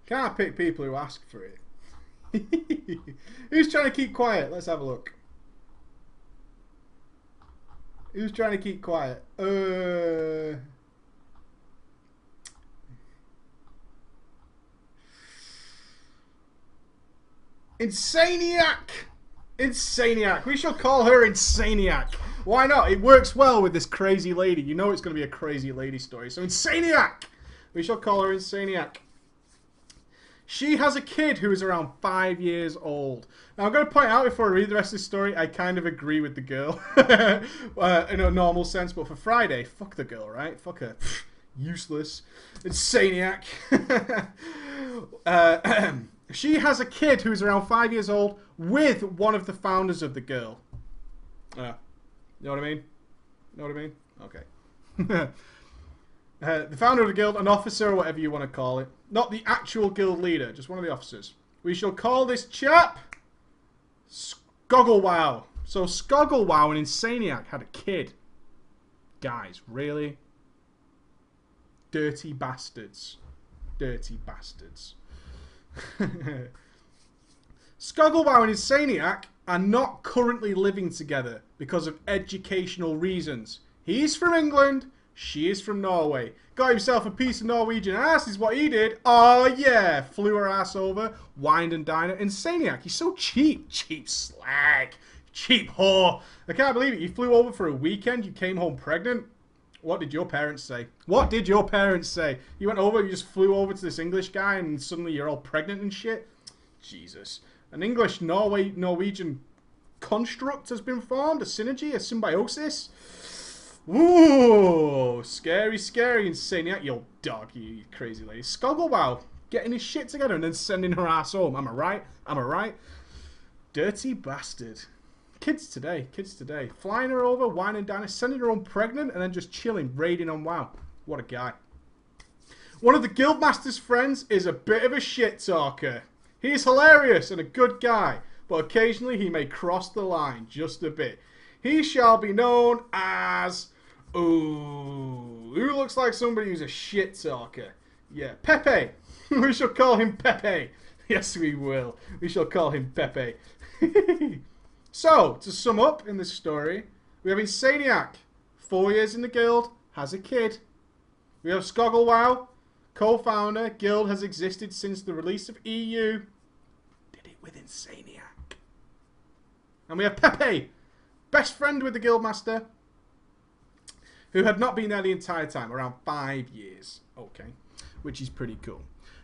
Can't pick people who ask for it. Who's trying to keep quiet? Let's have a look. Who's trying to keep quiet? Insaniac! Insaniac. We shall call her Insaniac. Why not? It works well with this crazy lady. You know it's going to be a crazy lady story. So Insaniac! We shall call her Insaniac. She has a kid who is around 5 years old. Now, I'm going to point out before I read the rest of the story, I kind of agree with the girl. In a normal sense, but for Friday, fuck the girl, right? Fuck her. Useless. Insaniac. She has a kid who is around 5 years old with one of the founders of the girl. You know what I mean? Know what I mean? Okay. The founder of the guild, an officer or whatever you want to call it. Not the actual guild leader, just one of the officers. We shall call this chap Skogglewow. So Skogglewow and Insaniac had a kid. Guys, really? Dirty bastards. Dirty bastards. Skogglewow and Insaniac are not currently living together because of educational reasons. He's from England. She is from Norway. Got himself a piece of Norwegian ass is what he did. Oh yeah. Flew her ass over. Wined and dined her. Insaniac, he's so cheap. Cheap slag. Cheap whore. I can't believe it. You flew over for a weekend. You came home pregnant. What did your parents say? What did your parents say? You went over, you just flew over to this English guy and suddenly you're all pregnant and shit? Jesus. An English-Norwegian construct has been formed. A synergy, a symbiosis. Ooh, scary, scary, Insaniac, you old dog, you crazy lady. Skogglewow, getting his shit together and then sending her ass home. Am I right? Am I right? Dirty bastard. Kids today, kids today. Flying her over, whining down her, sending her home pregnant, and then just chilling, raiding on WoW. What a guy. One of the Guildmaster's friends is a bit of a shit talker. He is hilarious and a good guy, but occasionally he may cross the line just a bit. He shall be known as... Ooh, who looks like somebody who's a shit talker? Yeah, Pepe. We shall call him Pepe. Yes, we will. We shall call him Pepe. So, to sum up in this story, we have Insaniac, 4 years in the guild, has a kid. We have Skogglewow, co-founder, guild has existed since the release of EU. Did it with Insaniac. And we have Pepe, best friend with the Guildmaster, who had not been there the entire time, around 5 years. Okay, which is pretty cool.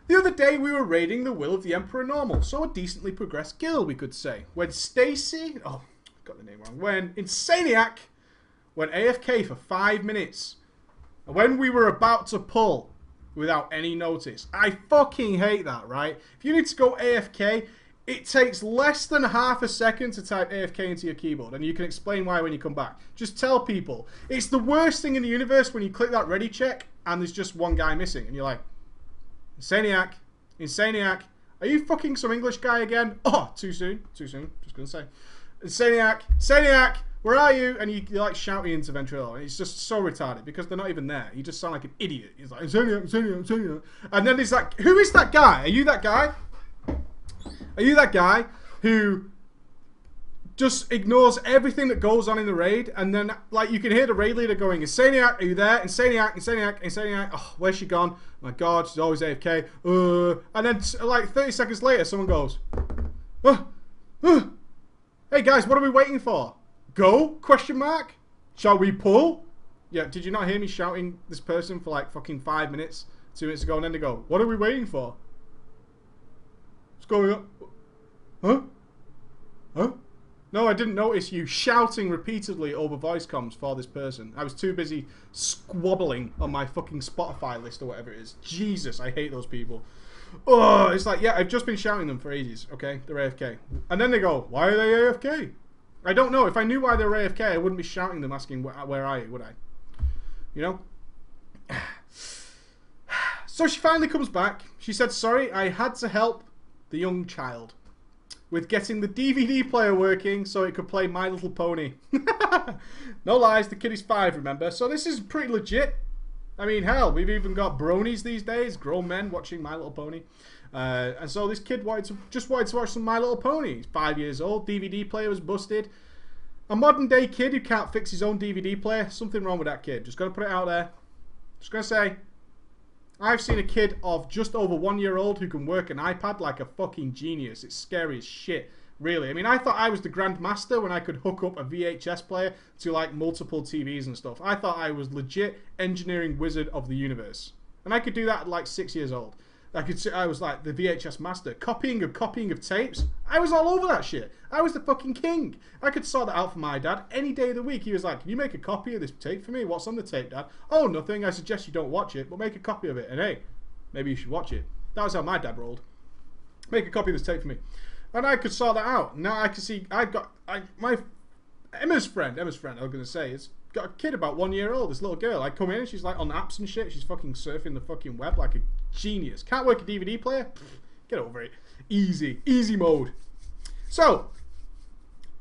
The other day we were raiding the Will of the Emperor Normal, so a decently progressed guild, we could say. When Stacy... Oh, got the name wrong. When Insaniac went AFK for 5 minutes. And when we were about to pull without any notice. I fucking hate that, right? If you need to go AFK, it takes less than half a second to type AFK into your keyboard, and you can explain why when you come back. Just tell people. It's the worst thing in the universe when you click that ready check and there's just one guy missing, and you're like, Insaniac, Insaniac, are you fucking some English guy again? Oh, too soon, just gonna say. Insaniac, Insaniac, where are you? And you're like shouting into ventriloquism. It's just so retarded because they're not even there. You just sound like an idiot. He's like, Insaniac, Insaniac, Insaniac. And then he's like, who is that guy? Are you that guy? Are you that guy who just ignores everything that goes on in the raid, and then like you can hear the raid leader going, Insaniac, are you there? Insaniac, Insaniac, Insaniac. Oh, where's she gone? Oh my God, she's always AFK. And then like 30 seconds later, someone goes, hey guys, what are we waiting for? Go? Question mark? Shall we pull? Yeah, did you not hear me shouting this person for like fucking 5 minutes, 2 minutes ago, and then they go, what are we waiting for? What's going on? Huh? Huh? No, I didn't notice you shouting repeatedly over voice comms for this person. I was too busy squabbling on my fucking Spotify list or whatever it is. Jesus, I hate those people. Oh, it's like, yeah, I've just been shouting them for ages, okay? They're AFK. And then they go, why are they AFK? I don't know. If I knew why they were AFK, I wouldn't be shouting them asking where are you, would I? You know? So she finally comes back. She said, sorry, I had to help the young child with getting the DVD player working so it could play My Little Pony. No lies, the kid is 5, remember? So this is pretty legit. I mean, hell, we've even got bronies these days, grown men watching My Little Pony. And so this kid just wanted to watch some My Little Pony. He's 5 years old, DVD player was busted. A modern day kid who can't fix his own DVD player, something wrong with that kid. Just gonna put it out there. Just gonna say, I've seen a kid of just over 1 year old who can work an iPad like a fucking genius. It's scary as shit, really. I mean, I thought I was the grandmaster when I could hook up a VHS player to like multiple TVs and stuff. I thought I was legit engineering wizard of the universe. And I could do that at like 6 years old. I was like the VHS master. Copying of tapes. I was all over that shit. I was the fucking king. I could sort that out for my dad any day of the week. He was like, can you make a copy of this tape for me? What's on the tape, Dad? Oh, nothing. I suggest you don't watch it, but make a copy of it. And hey, maybe you should watch it. That was how my dad rolled. Make a copy of this tape for me. And I could sort that out. Now I can see, Emma's friend, I was going to say, has got a kid about 1 year old, this little girl. I come in and she's like on apps and shit. She's fucking surfing the fucking web like a genius. Can't work a DVD player? Pfft, get over it. Easy mode. So,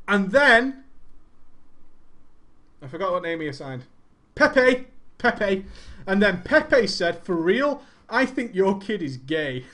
and then, I forgot what name he assigned. Pepe. And then Pepe said, for real, I think your kid is gay.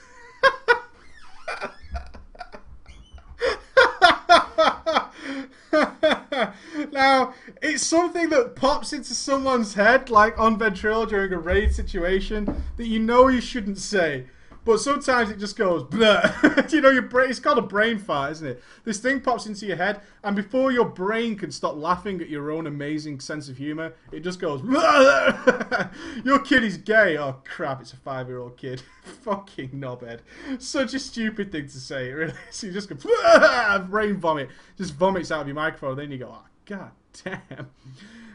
Now, it's something that pops into someone's head, like on Ventrilo during a raid situation, that you know you shouldn't say. But sometimes it just goes, bleh. You know, your brain, it's called a brain fart, isn't it? This thing pops into your head, and before your brain can stop laughing at your own amazing sense of humor, it just goes, bleh. Your kid is gay. Oh, crap, it's a 5-year-old kid. Fucking knobhead. Such a stupid thing to say, really. So you just go, bleh, brain vomit. Just vomits out of your microphone, then you go, oh, god damn.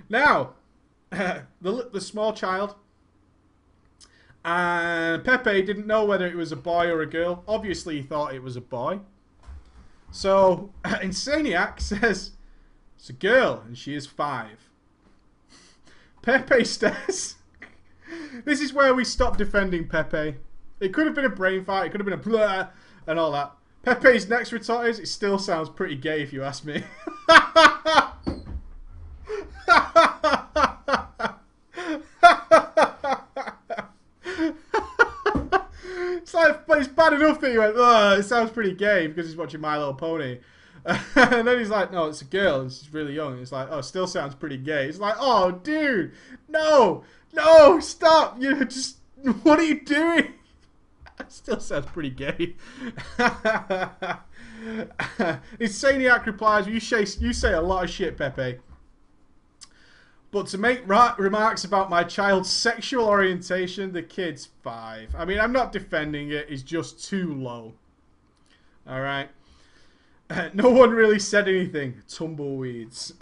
Now, the small child, and Pepe didn't know whether it was a boy or a girl. Obviously, he thought it was a boy. So, Insaniac says, it's a girl, and she is 5. Pepe says, this is where we stop defending Pepe. It could have been a brain fart, it could have been a blur, and all that. Pepe's next retort is, it still sounds pretty gay if you ask me. It's like, but it's bad enough that he went, oh, it sounds pretty gay because he's watching My Little Pony. And then he's like, no, it's a girl and she's really young. It's like, oh, it still sounds pretty gay. It's like, oh, dude, no, stop. You just, what are you doing? It still sounds pretty gay. Insaniac replies, you say a lot of shit, Pepe. But to make remarks about my child's sexual orientation, the kid's 5. I mean, I'm not defending it. It's just too low. Alright. No one really said anything. Tumbleweeds.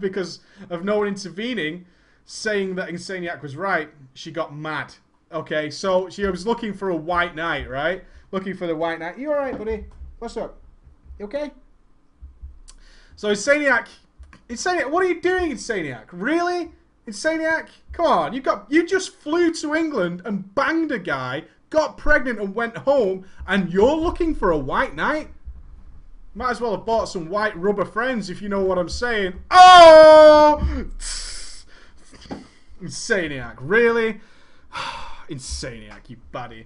Because of no one intervening, saying that Insaniac was right, she got mad. Okay, so she was looking for a white knight, right? Looking for the white knight. You alright, buddy? What's up? You okay? So Insaniac, what are you doing, Insaniac? Really? Insaniac? Come on, you just flew to England and banged a guy, got pregnant and went home, and you're looking for a white knight? Might as well have bought some white rubber friends, if you know what I'm saying. Oh! Insaniac, really? Insaniac, you baddie.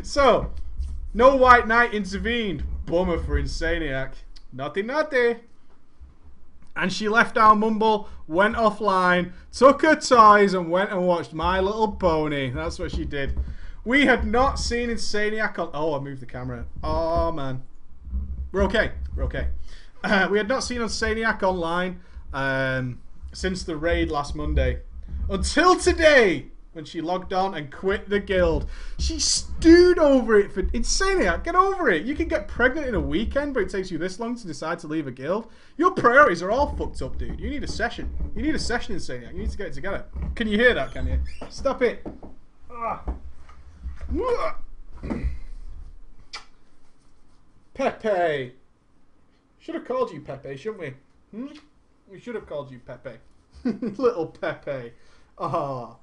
So, no white knight intervened. Bummer for Insaniac. Naughty. And she left our mumble, went offline, took her toys and went and watched My Little Pony. That's what she did. We had not seen Insaniac on... Oh, I moved the camera. Oh, man. We're okay. We had not seen Insaniac online since the raid last Monday. Until today, when she logged on and quit the guild. She stewed over it for... Insaniac, get over it. You can get pregnant in a weekend, but it takes you this long to decide to leave a guild. Your priorities are all fucked up, dude. You need a session. You need a session, Insaniac. You need to get it together. Can you hear that, can you? Stop it. Pepe. Should have called you Pepe, shouldn't we? Hmm? We should have called you Pepe. Little Pepe. Oh.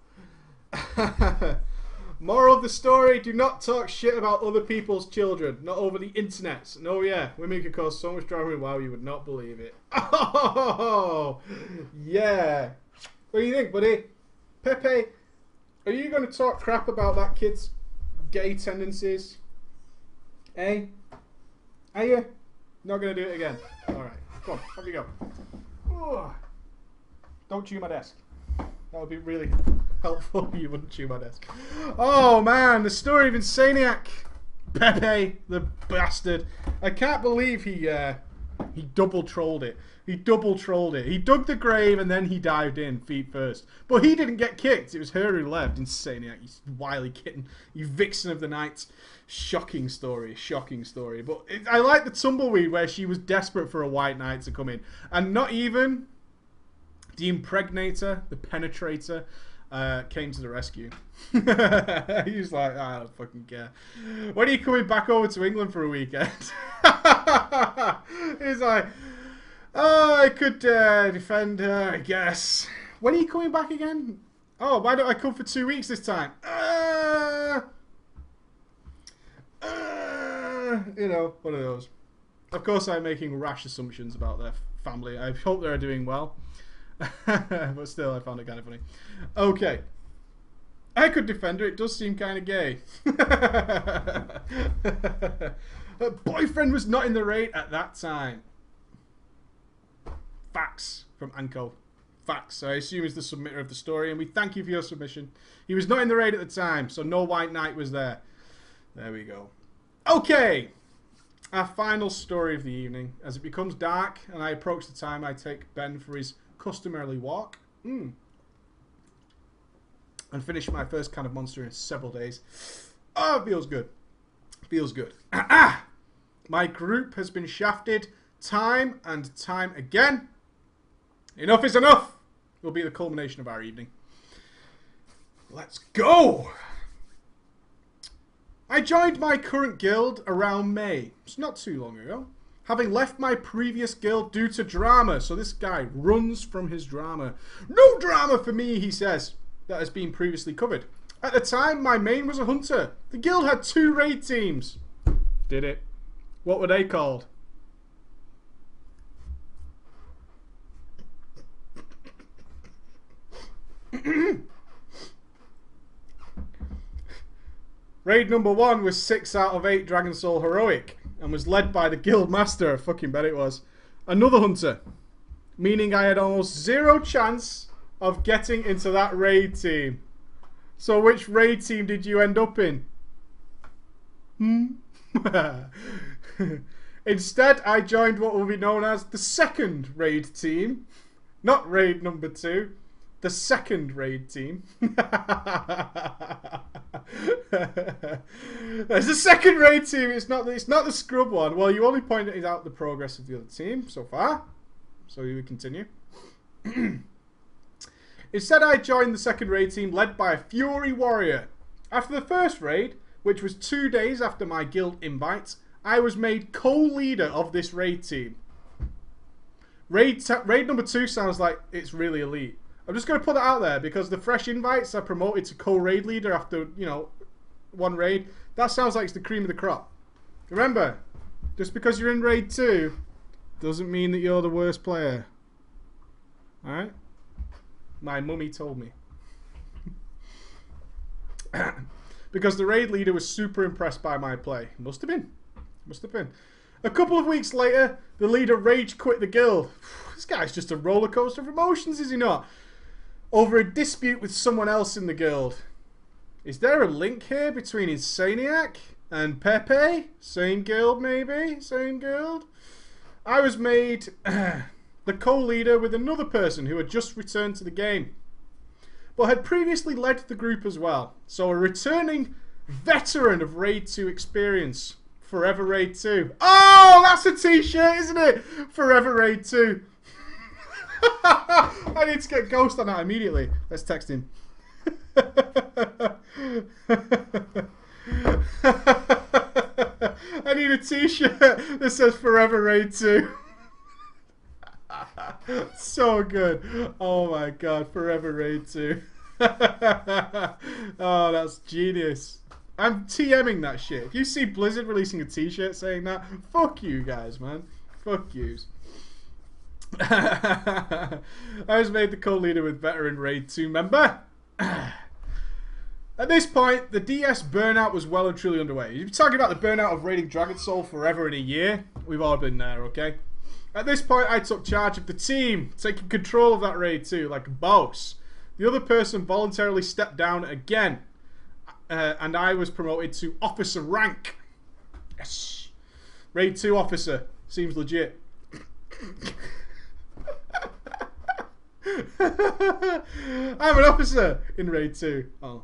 Moral of the story, do not talk shit about other people's children. Not over the internet. No, yeah. Women can cause so much drama. Wow, you would not believe it. Oh, yeah. What do you think, buddy? Pepe, are you going to talk crap about that kid's gay tendencies? Eh? Are you? Not going to do it again. Alright. Come on, off you go. Oh. Don't chew my desk. That would be really helpful if you wouldn't chew my desk. Oh man, the story of Insaniac. Pepe, the bastard. I can't believe he double trolled it. He double trolled it. He dug the grave and then he dived in feet first. But he didn't get kicked. It was her who left. Insaniac, you wily kitten. You vixen of the night. Shocking story. Shocking story. But I like the tumbleweed where she was desperate for a white knight to come in. And not even the impregnator, the penetrator, came to the rescue. He was like, I don't fucking care. When are you coming back over to England for a weekend? He's like, oh, I could defend her, I guess. When are you coming back again? Oh, why don't I come for 2 weeks this time? You know, one of those. Of course, I'm making rash assumptions about their family. I hope they're doing well. But still, I found it kind of funny. Okay. I could defend her. It does seem kind of gay. Her boyfriend was not in the raid at that time. Facts from Anko. Facts. I assume he's the submitter of the story, and we thank you for your submission. He was not in the raid at the time, so no white knight was there. There we go. Okay. Our final story of the evening. As it becomes dark and I approach the time I take Ben for his customarily walk. And finish my first can of Monster in several days. Oh, it feels good. Feels good. My group has been shafted time and time again. Enough is enough. Will be the culmination of our evening. Let's go. I joined my current guild around May. It's not too long ago. Having left my previous guild due to drama. So this guy runs from his drama. No drama for me, he says. That has been previously covered. At the time, my main was a hunter. The guild had 2 raid teams. Did it? What were they called? Raid number 1 was 6 out of 8 Dragon Soul Heroic and was led by the guild master. I fucking bet it was. Another hunter. Meaning I had almost 0 chance of getting into that raid team. So which raid team did you end up in? Instead, I joined what will be known as the second raid team. Not raid number 2. The second raid team. There's a second raid team. It's not the scrub one. Well, you only pointed out the progress of the other team so far. So you would continue. Instead, I joined the second raid team led by a Fury Warrior. After the first raid, which was 2 days after my guild invite, I was made co-leader of this raid team. Raid number 2 sounds like it's really elite. I'm just going to put that out there because the fresh invites are promoted to co-raid leader after, you know, 1 raid. That sounds like it's the cream of the crop. Remember, just because you're in raid 2 doesn't mean that you're the worst player. Alright? My mummy told me. Because the raid leader was super impressed by my play. Must have been. Must have been. A couple of weeks later, the leader rage quit the guild. This guy's just a roller coaster of emotions, is he not? Over a dispute with someone else in the guild. Is there a link here between Insaniac and Pepe? Same guild, maybe? Same guild? I was made the co-leader with another person who had just returned to the game, but had previously led the group as well. So a returning veteran of Raid 2 experience. Forever Raid 2. Oh, that's a t-shirt, isn't it? Forever Raid 2. I need to get Ghost on that immediately. Let's text him. I need a t-shirt that says Forever Raid 2. So good. Oh my god, Forever Raid 2. Oh, that's genius. I'm TMing that shit. If you see Blizzard releasing a t-shirt saying that, fuck you guys, man. Fuck yous. I was made the co-leader with veteran Raid 2 member. At this point, the DS burnout was well and truly underway. You're talking about the burnout of raiding Dragon Soul forever in a year. We've all been there, okay? At this point, I took charge of the team, taking control of that raid too, like a boss. The other person voluntarily stepped down again, and I was promoted to officer rank. Yes. Raid 2 officer. Seems legit. I'm an officer in Raid 2. Oh.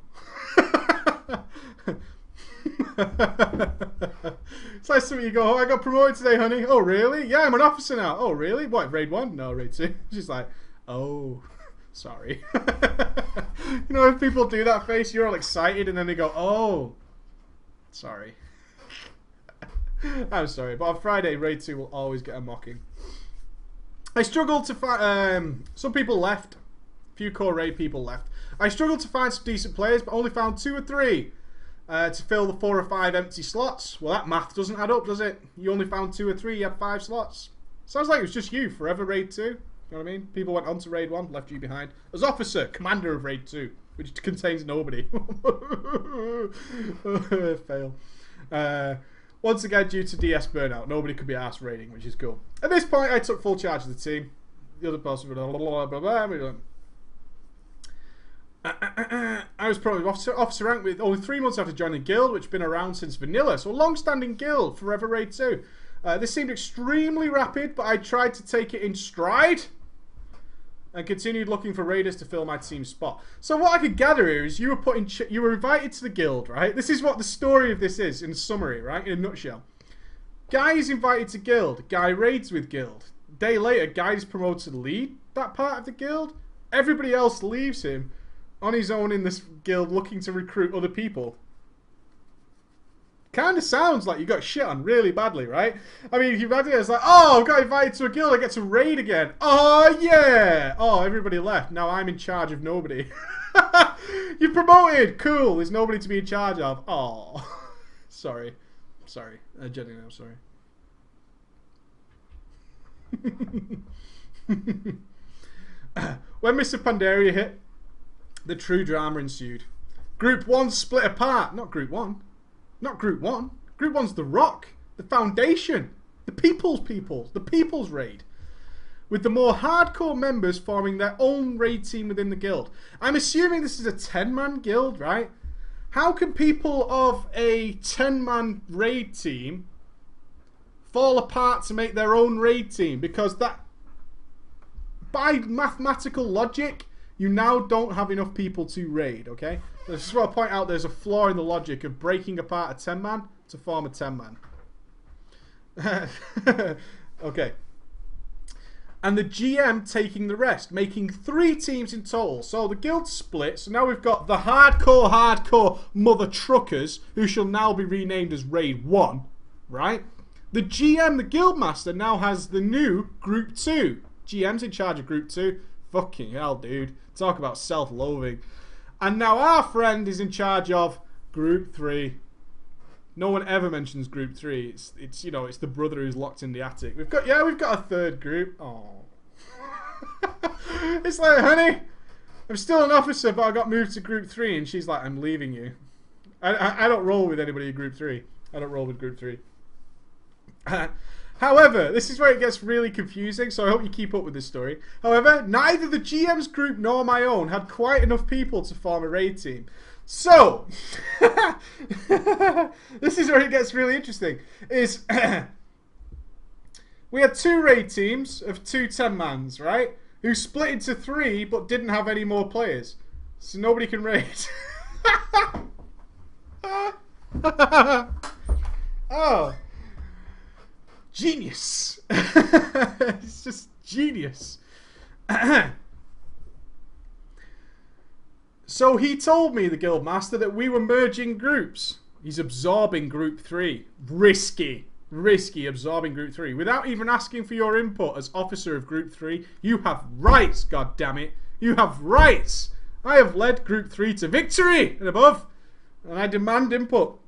It's like something you go, oh, I got promoted today, honey. Oh, really? Yeah, I'm an officer now. Oh, really? What, Raid 1? No, Raid 2. She's like, oh, sorry. You know, if people do that face, you're all excited, and then they go, oh, sorry. I'm sorry, but on Friday, Raid 2 will always get a mocking. I struggled to find... some people left. A few core Raid people left. I struggled to find some decent players, but only found 2 or 3 to fill the 4 or 5 empty slots. Well, that math doesn't add up, does it? You only found 2 or 3, you had 5 slots. Sounds like it was just you, Forever Raid 2. You know what I mean? People went on to Raid 1, left you behind. As officer, commander of Raid 2, which contains nobody. Fail. Once again, due to DS burnout, nobody could be asked raiding, which is cool. At this point, I took full charge of the team. The other person I was probably officer rank with only 3 months after joining the guild, which had been around since vanilla. So a long-standing guild, Forever Raid 2. This seemed extremely rapid, but I tried to take it in stride and continued looking for raiders to fill my team's spot. So what I could gather here is you were invited to the guild, right? This is what the story of this is in summary, right? In a nutshell. Guy is invited to guild. Guy raids with guild. A day later, Guy is promoted to lead that part of the guild. Everybody else leaves him on his own in this guild looking to recruit other people. Kind of sounds like you got shit on really badly, right? I mean, you imagine it's like, oh, I got invited to a guild, I get to raid again. Oh, yeah. Oh, everybody left. Now I'm in charge of nobody. You're promoted. Cool. There's nobody to be in charge of. Oh. Sorry. Sorry. Genuinely, I'm sorry. When Mr. Pandaria hit, the true drama ensued. Group 1 split apart. Not Group 1. Not Group 1. Group 1's the rock, the foundation, the people's raid. With the more hardcore members forming their own raid team within the guild. I'm assuming this is a 10-man guild, right? How can people of a 10-man raid team fall apart to make their own raid team? Because that, by mathematical logic, you now don't have enough people to raid, okay? I just want to point out there's a flaw in the logic of breaking apart a 10-man to form a 10-man. Okay. And the GM taking the rest, making 3 teams in total. So the guild split. So now we've got the hardcore mother truckers, who shall now be renamed as Raid 1, right? The GM, the guild master, now has the new Group 2. GM's in charge of Group 2. Fucking hell, dude. Talk about self-loathing. And now our friend is in charge of Group 3. No one ever mentions Group 3. It's you know, it's the brother who's locked in the attic. We've got a third group. Oh. It's like, honey, I'm still an officer, but I got moved to Group 3, and she's like, I'm leaving you. I don't roll with anybody in Group 3. I don't roll with Group 3. However, this is where it gets really confusing, so I hope you keep up with this story. However, neither the GM's group nor my own had quite enough people to form a raid team. So, this is where it gets really interesting. Is we had 2 raid teams of 2 10-mans, right? Who split into 3 but didn't have any more players. So nobody can raid. Oh. Genius. It's just genius. So he told me, the guild master, that we were merging groups. He's absorbing Group 3. Risky. risky absorbing Group 3 without even asking for your input as officer of Group 3. You have rights, God damn it! You have rights! I have led Group 3 to victory and above, and I demand input.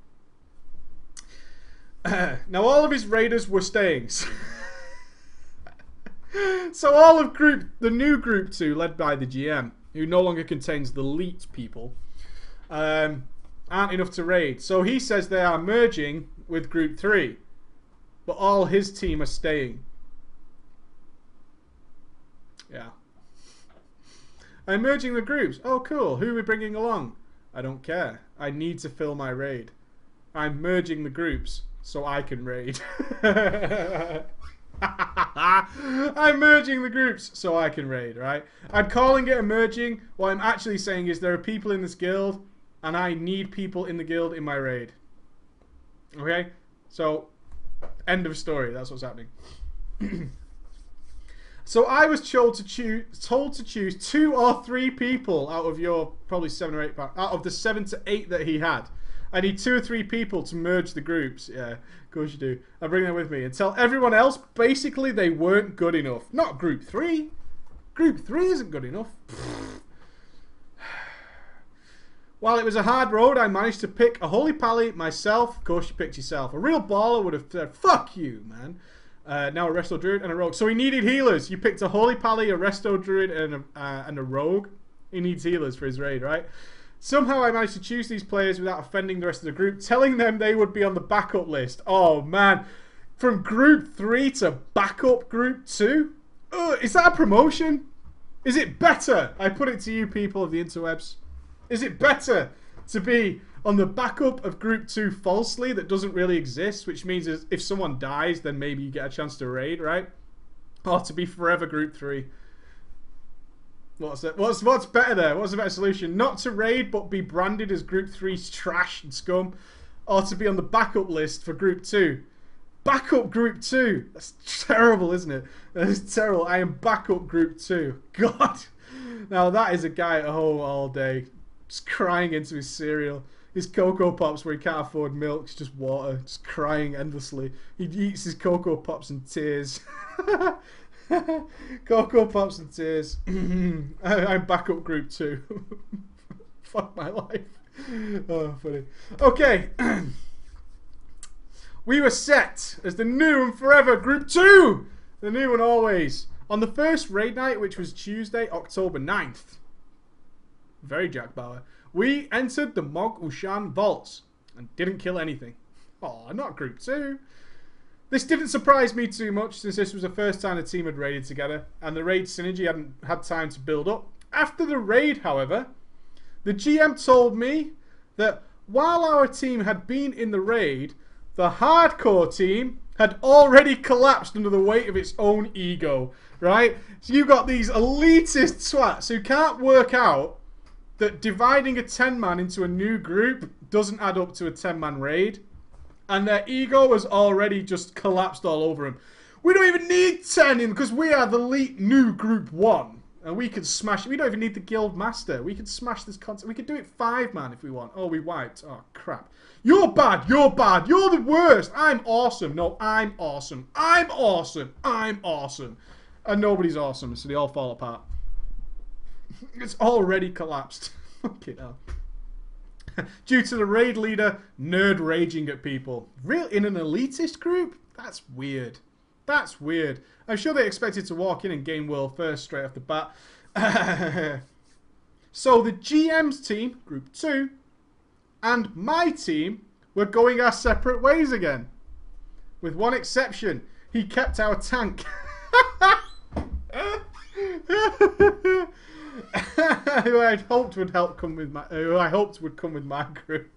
Now all of his raiders were staying. So all of the new Group 2, led by the GM, who no longer contains the elite people, aren't enough to raid. So he says they are merging with Group 3. But all his team are staying. Yeah. I'm merging the groups. Oh, cool. Who are we bringing along? I don't care. I need to fill my raid. I'm merging the groups so I can raid. I'm merging the groups so I can raid, right? I'm calling it a merging. What I'm actually saying is there are people in this guild and I need people in the guild in my raid. Okay? So, end of story. That's what's happening. So I was told to choose 2 or 3 people out of your probably 7 or 8 out of the 7 to 8 that he had. I need 2 or 3 people to merge the groups. Yeah, of course you do. I'll bring them with me and tell everyone else basically they weren't good enough. Not Group 3. Group 3 isn't good enough. While it was a hard road, I managed to pick a holy pally myself. Of course, you picked yourself. A real baller would have said, "Fuck you, man." Now a resto druid and a rogue. So he needed healers. You picked a holy pally, a resto druid, and a rogue. He needs healers for his raid, right? Somehow I managed to choose these players without offending the rest of the group, telling them they would be on the backup list. Oh man, from Group 3 to backup Group 2? Is that a promotion? Is it better? I put it to you people of the interwebs. Is it better to be on the backup of Group 2 falsely that doesn't really exist, which means if someone dies, then maybe you get a chance to raid, right? Or to be forever Group 3? What's better there? What's a better solution? Not to raid, but be branded as Group 3's trash and scum? Or to be on the backup list for Group 2? Backup Group 2! That's terrible, isn't it? That is terrible. I am backup Group 2. God! Now that is a guy at home all day, just crying into his cereal. His Cocoa Pops where he can't afford milk, it's just water, just crying endlessly. He eats his Cocoa Pops in tears. Cocoa Pops in tears. I'm backup Group 2. Fuck my life. Oh, funny. Okay. We were set as the new and forever Group 2! The new and always. On the first raid night, which was Tuesday, October 9th. Very Jack Bauer. We entered the Mog Ushan vaults and didn't kill anything. Oh, not Group 2. This didn't surprise me too much since this was the first time the team had raided together and the raid synergy hadn't had time to build up. After the raid, however, the GM told me that while our team had been in the raid, the hardcore team had already collapsed under the weight of its own ego, right? So you've got these elitist swats who can't work out that dividing a 10-man into a new group doesn't add up to a 10-man raid. And their ego has already just collapsed all over him. We don't even need 10 in because we are the elite new Group 1. And we can smash it. We don't even need the guild master. We can smash this content. We could do it 5-man if we want. Oh, we wiped. Oh, crap. You're bad. You're bad. You're the worst. I'm awesome. No, I'm awesome. I'm awesome. I'm awesome. And nobody's awesome, so they all fall apart. It's already collapsed. Fucking hell. Due to the raid leader nerd raging at people. Really? In an elitist group? That's weird. That's weird. I'm sure they expected to walk in and gain world first straight off the bat. So the GM's team, Group 2, and my team were going our separate ways again. With one exception. He kept our tank. Who I hoped would come with my group.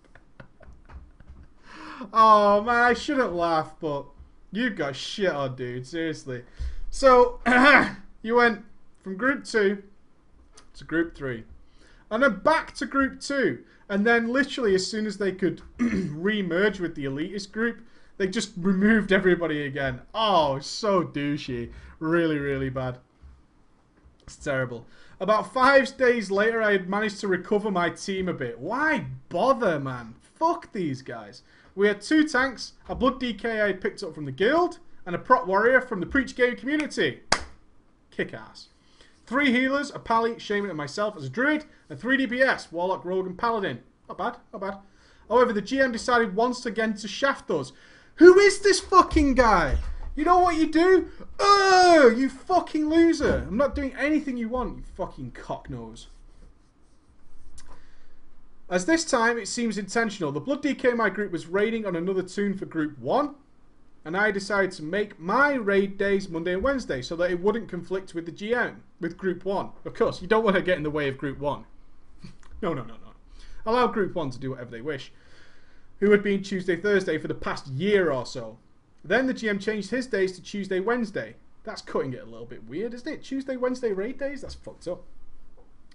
Oh man, I shouldn't laugh, but you got shit on, dude. Seriously. So you went from Group 2 to Group 3, and then back to Group 2, and then literally as soon as they could re-merge with the elitist group, they just removed everybody again. Oh, so douchey. Really, really bad. It's terrible. About 5 days later, I had managed to recover my team a bit. Why bother, man? Fuck these guys. We had 2 tanks, a blood DK I picked up from the guild, and a prot warrior from the Preach Game community. Kick ass. 3 healers, a pally, Shaman, and myself as a druid, and 3 DPS, warlock, rogue, and paladin. Not bad, not bad. However, the GM decided once again to shaft us. Who is this fucking guy? You know what you do? Oh, you fucking loser. I'm not doing anything you want, you fucking cocknose. As this time, it seems intentional. The Blood DK in my group was raiding on another toon for Group 1. And I decided to make my raid days Monday and Wednesday so that it wouldn't conflict with the GM, with Group 1. Of course, you don't want to get in the way of Group 1. No. Allow Group 1 to do whatever they wish. Who had been Tuesday, Thursday for the past year or so. Then the GM changed his days to Tuesday, Wednesday. That's cutting it a little bit weird, isn't it? Tuesday, Wednesday raid days? That's fucked up.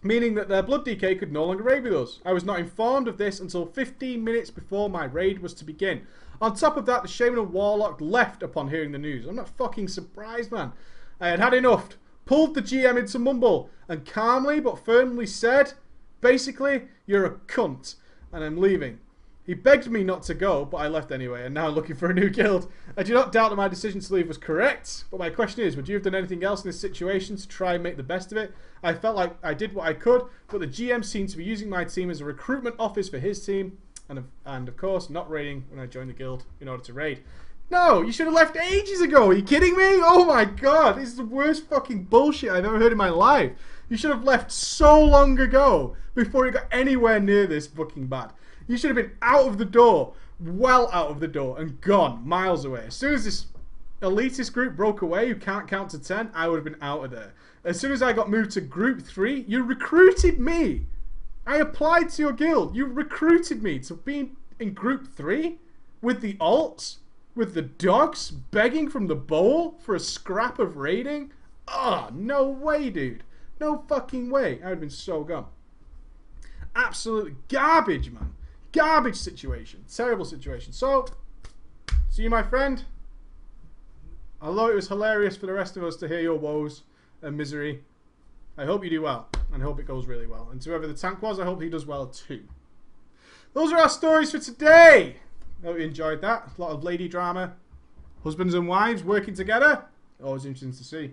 Meaning that their Blood DK could no longer raid with us. I was not informed of this until 15 minutes before my raid was to begin. On top of that, the Shaman and Warlock left upon hearing the news. I'm not fucking surprised, man. I had had enough. Pulled the GM into mumble and calmly but firmly said, basically, you're a cunt and I'm leaving. He begged me not to go, but I left anyway and now looking for a new guild. I do not doubt that my decision to leave was correct, but my question is, would you have done anything else in this situation to try and make the best of it? I felt like I did what I could, but the GM seemed to be using my team as a recruitment office for his team. And of course, not raiding when I joined the guild in order to raid. No, you should have left ages ago. Are you kidding me? Oh my god, this is the worst fucking bullshit I've ever heard in my life. You should have left so long ago before you got anywhere near this fucking bad. You should have been out of the door, well out of the door, and gone miles away. As soon as this elitist group broke away, who can't count to 10, I would have been out of there. As soon as I got moved to Group 3, you recruited me. I applied to your guild. You recruited me to be in Group 3 with the alts, with the dogs begging from the bowl for a scrap of raiding. Oh, no way, dude. No fucking way. I would have been so gone. Absolute garbage, man. Garbage situation. Terrible situation. So, see you, my friend. Although it was hilarious for the rest of us to hear your woes and misery, I hope you do well, and I hope it goes really well. And to whoever the tank was, I hope he does well too. Those are our stories for today. I hope you enjoyed that. A lot of lady drama. Husbands and wives working together. Always interesting to see.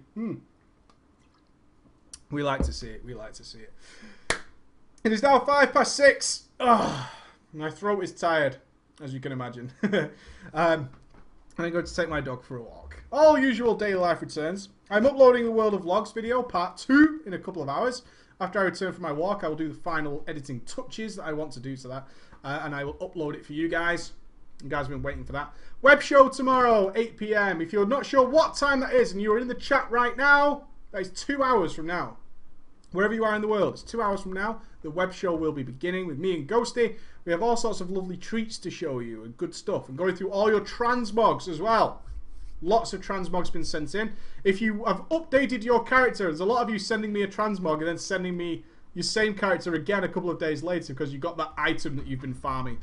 We like to see it. We like to see it. It is now 6:05. Oh, my throat is tired, as you can imagine. I'm going to take my dog for a walk. All usual daily life returns. I'm uploading the World of Logs video, part 2, in a couple of hours. After I return from my walk, I will do the final editing touches that I want to do to that. And I will upload it for you guys. You guys have been waiting for that. Web show tomorrow, 8 PM. If you're not sure what time that is and you're in the chat right now, that is 2 hours from now. Wherever you are in the world, it's 2 hours from now. The web show will be beginning with me and Ghosty. We have all sorts of lovely treats to show you and good stuff. And going through all your transmogs as well. Lots of transmogs been sent in. If you have updated your character, there's a lot of you sending me a transmog and then sending me your same character again a couple of days later because you got that item that you've been farming.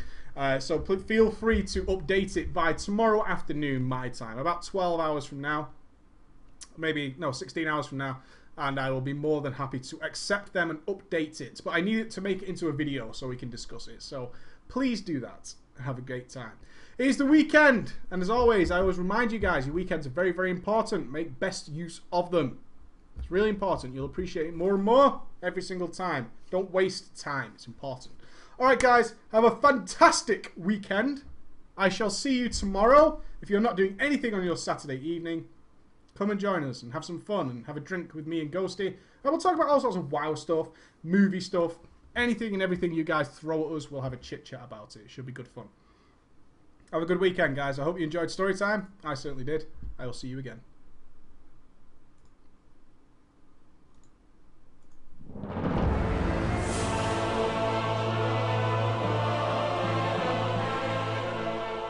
So feel free to update it by tomorrow afternoon my time. About 12 hours from now. Maybe, no, 16 hours from now. And I will be more than happy to accept them and update it. But I need it to make it into a video so we can discuss it. So please do that and have a great time. It is the weekend. And as always, I always remind you guys, your weekends are very, very important. Make best use of them. It's really important. You'll appreciate it more and more every single time. Don't waste time. It's important. Alright guys, have a fantastic weekend. I shall see you tomorrow. If you're not doing anything on your Saturday evening, come and join us and have some fun and have a drink with me and Ghosty. And we'll talk about all sorts of WoW stuff, movie stuff, anything and everything you guys throw at us. We'll have a chit chat about it. It should be good fun. Have a good weekend, guys. I hope you enjoyed Storytime. I certainly did. I will see you again.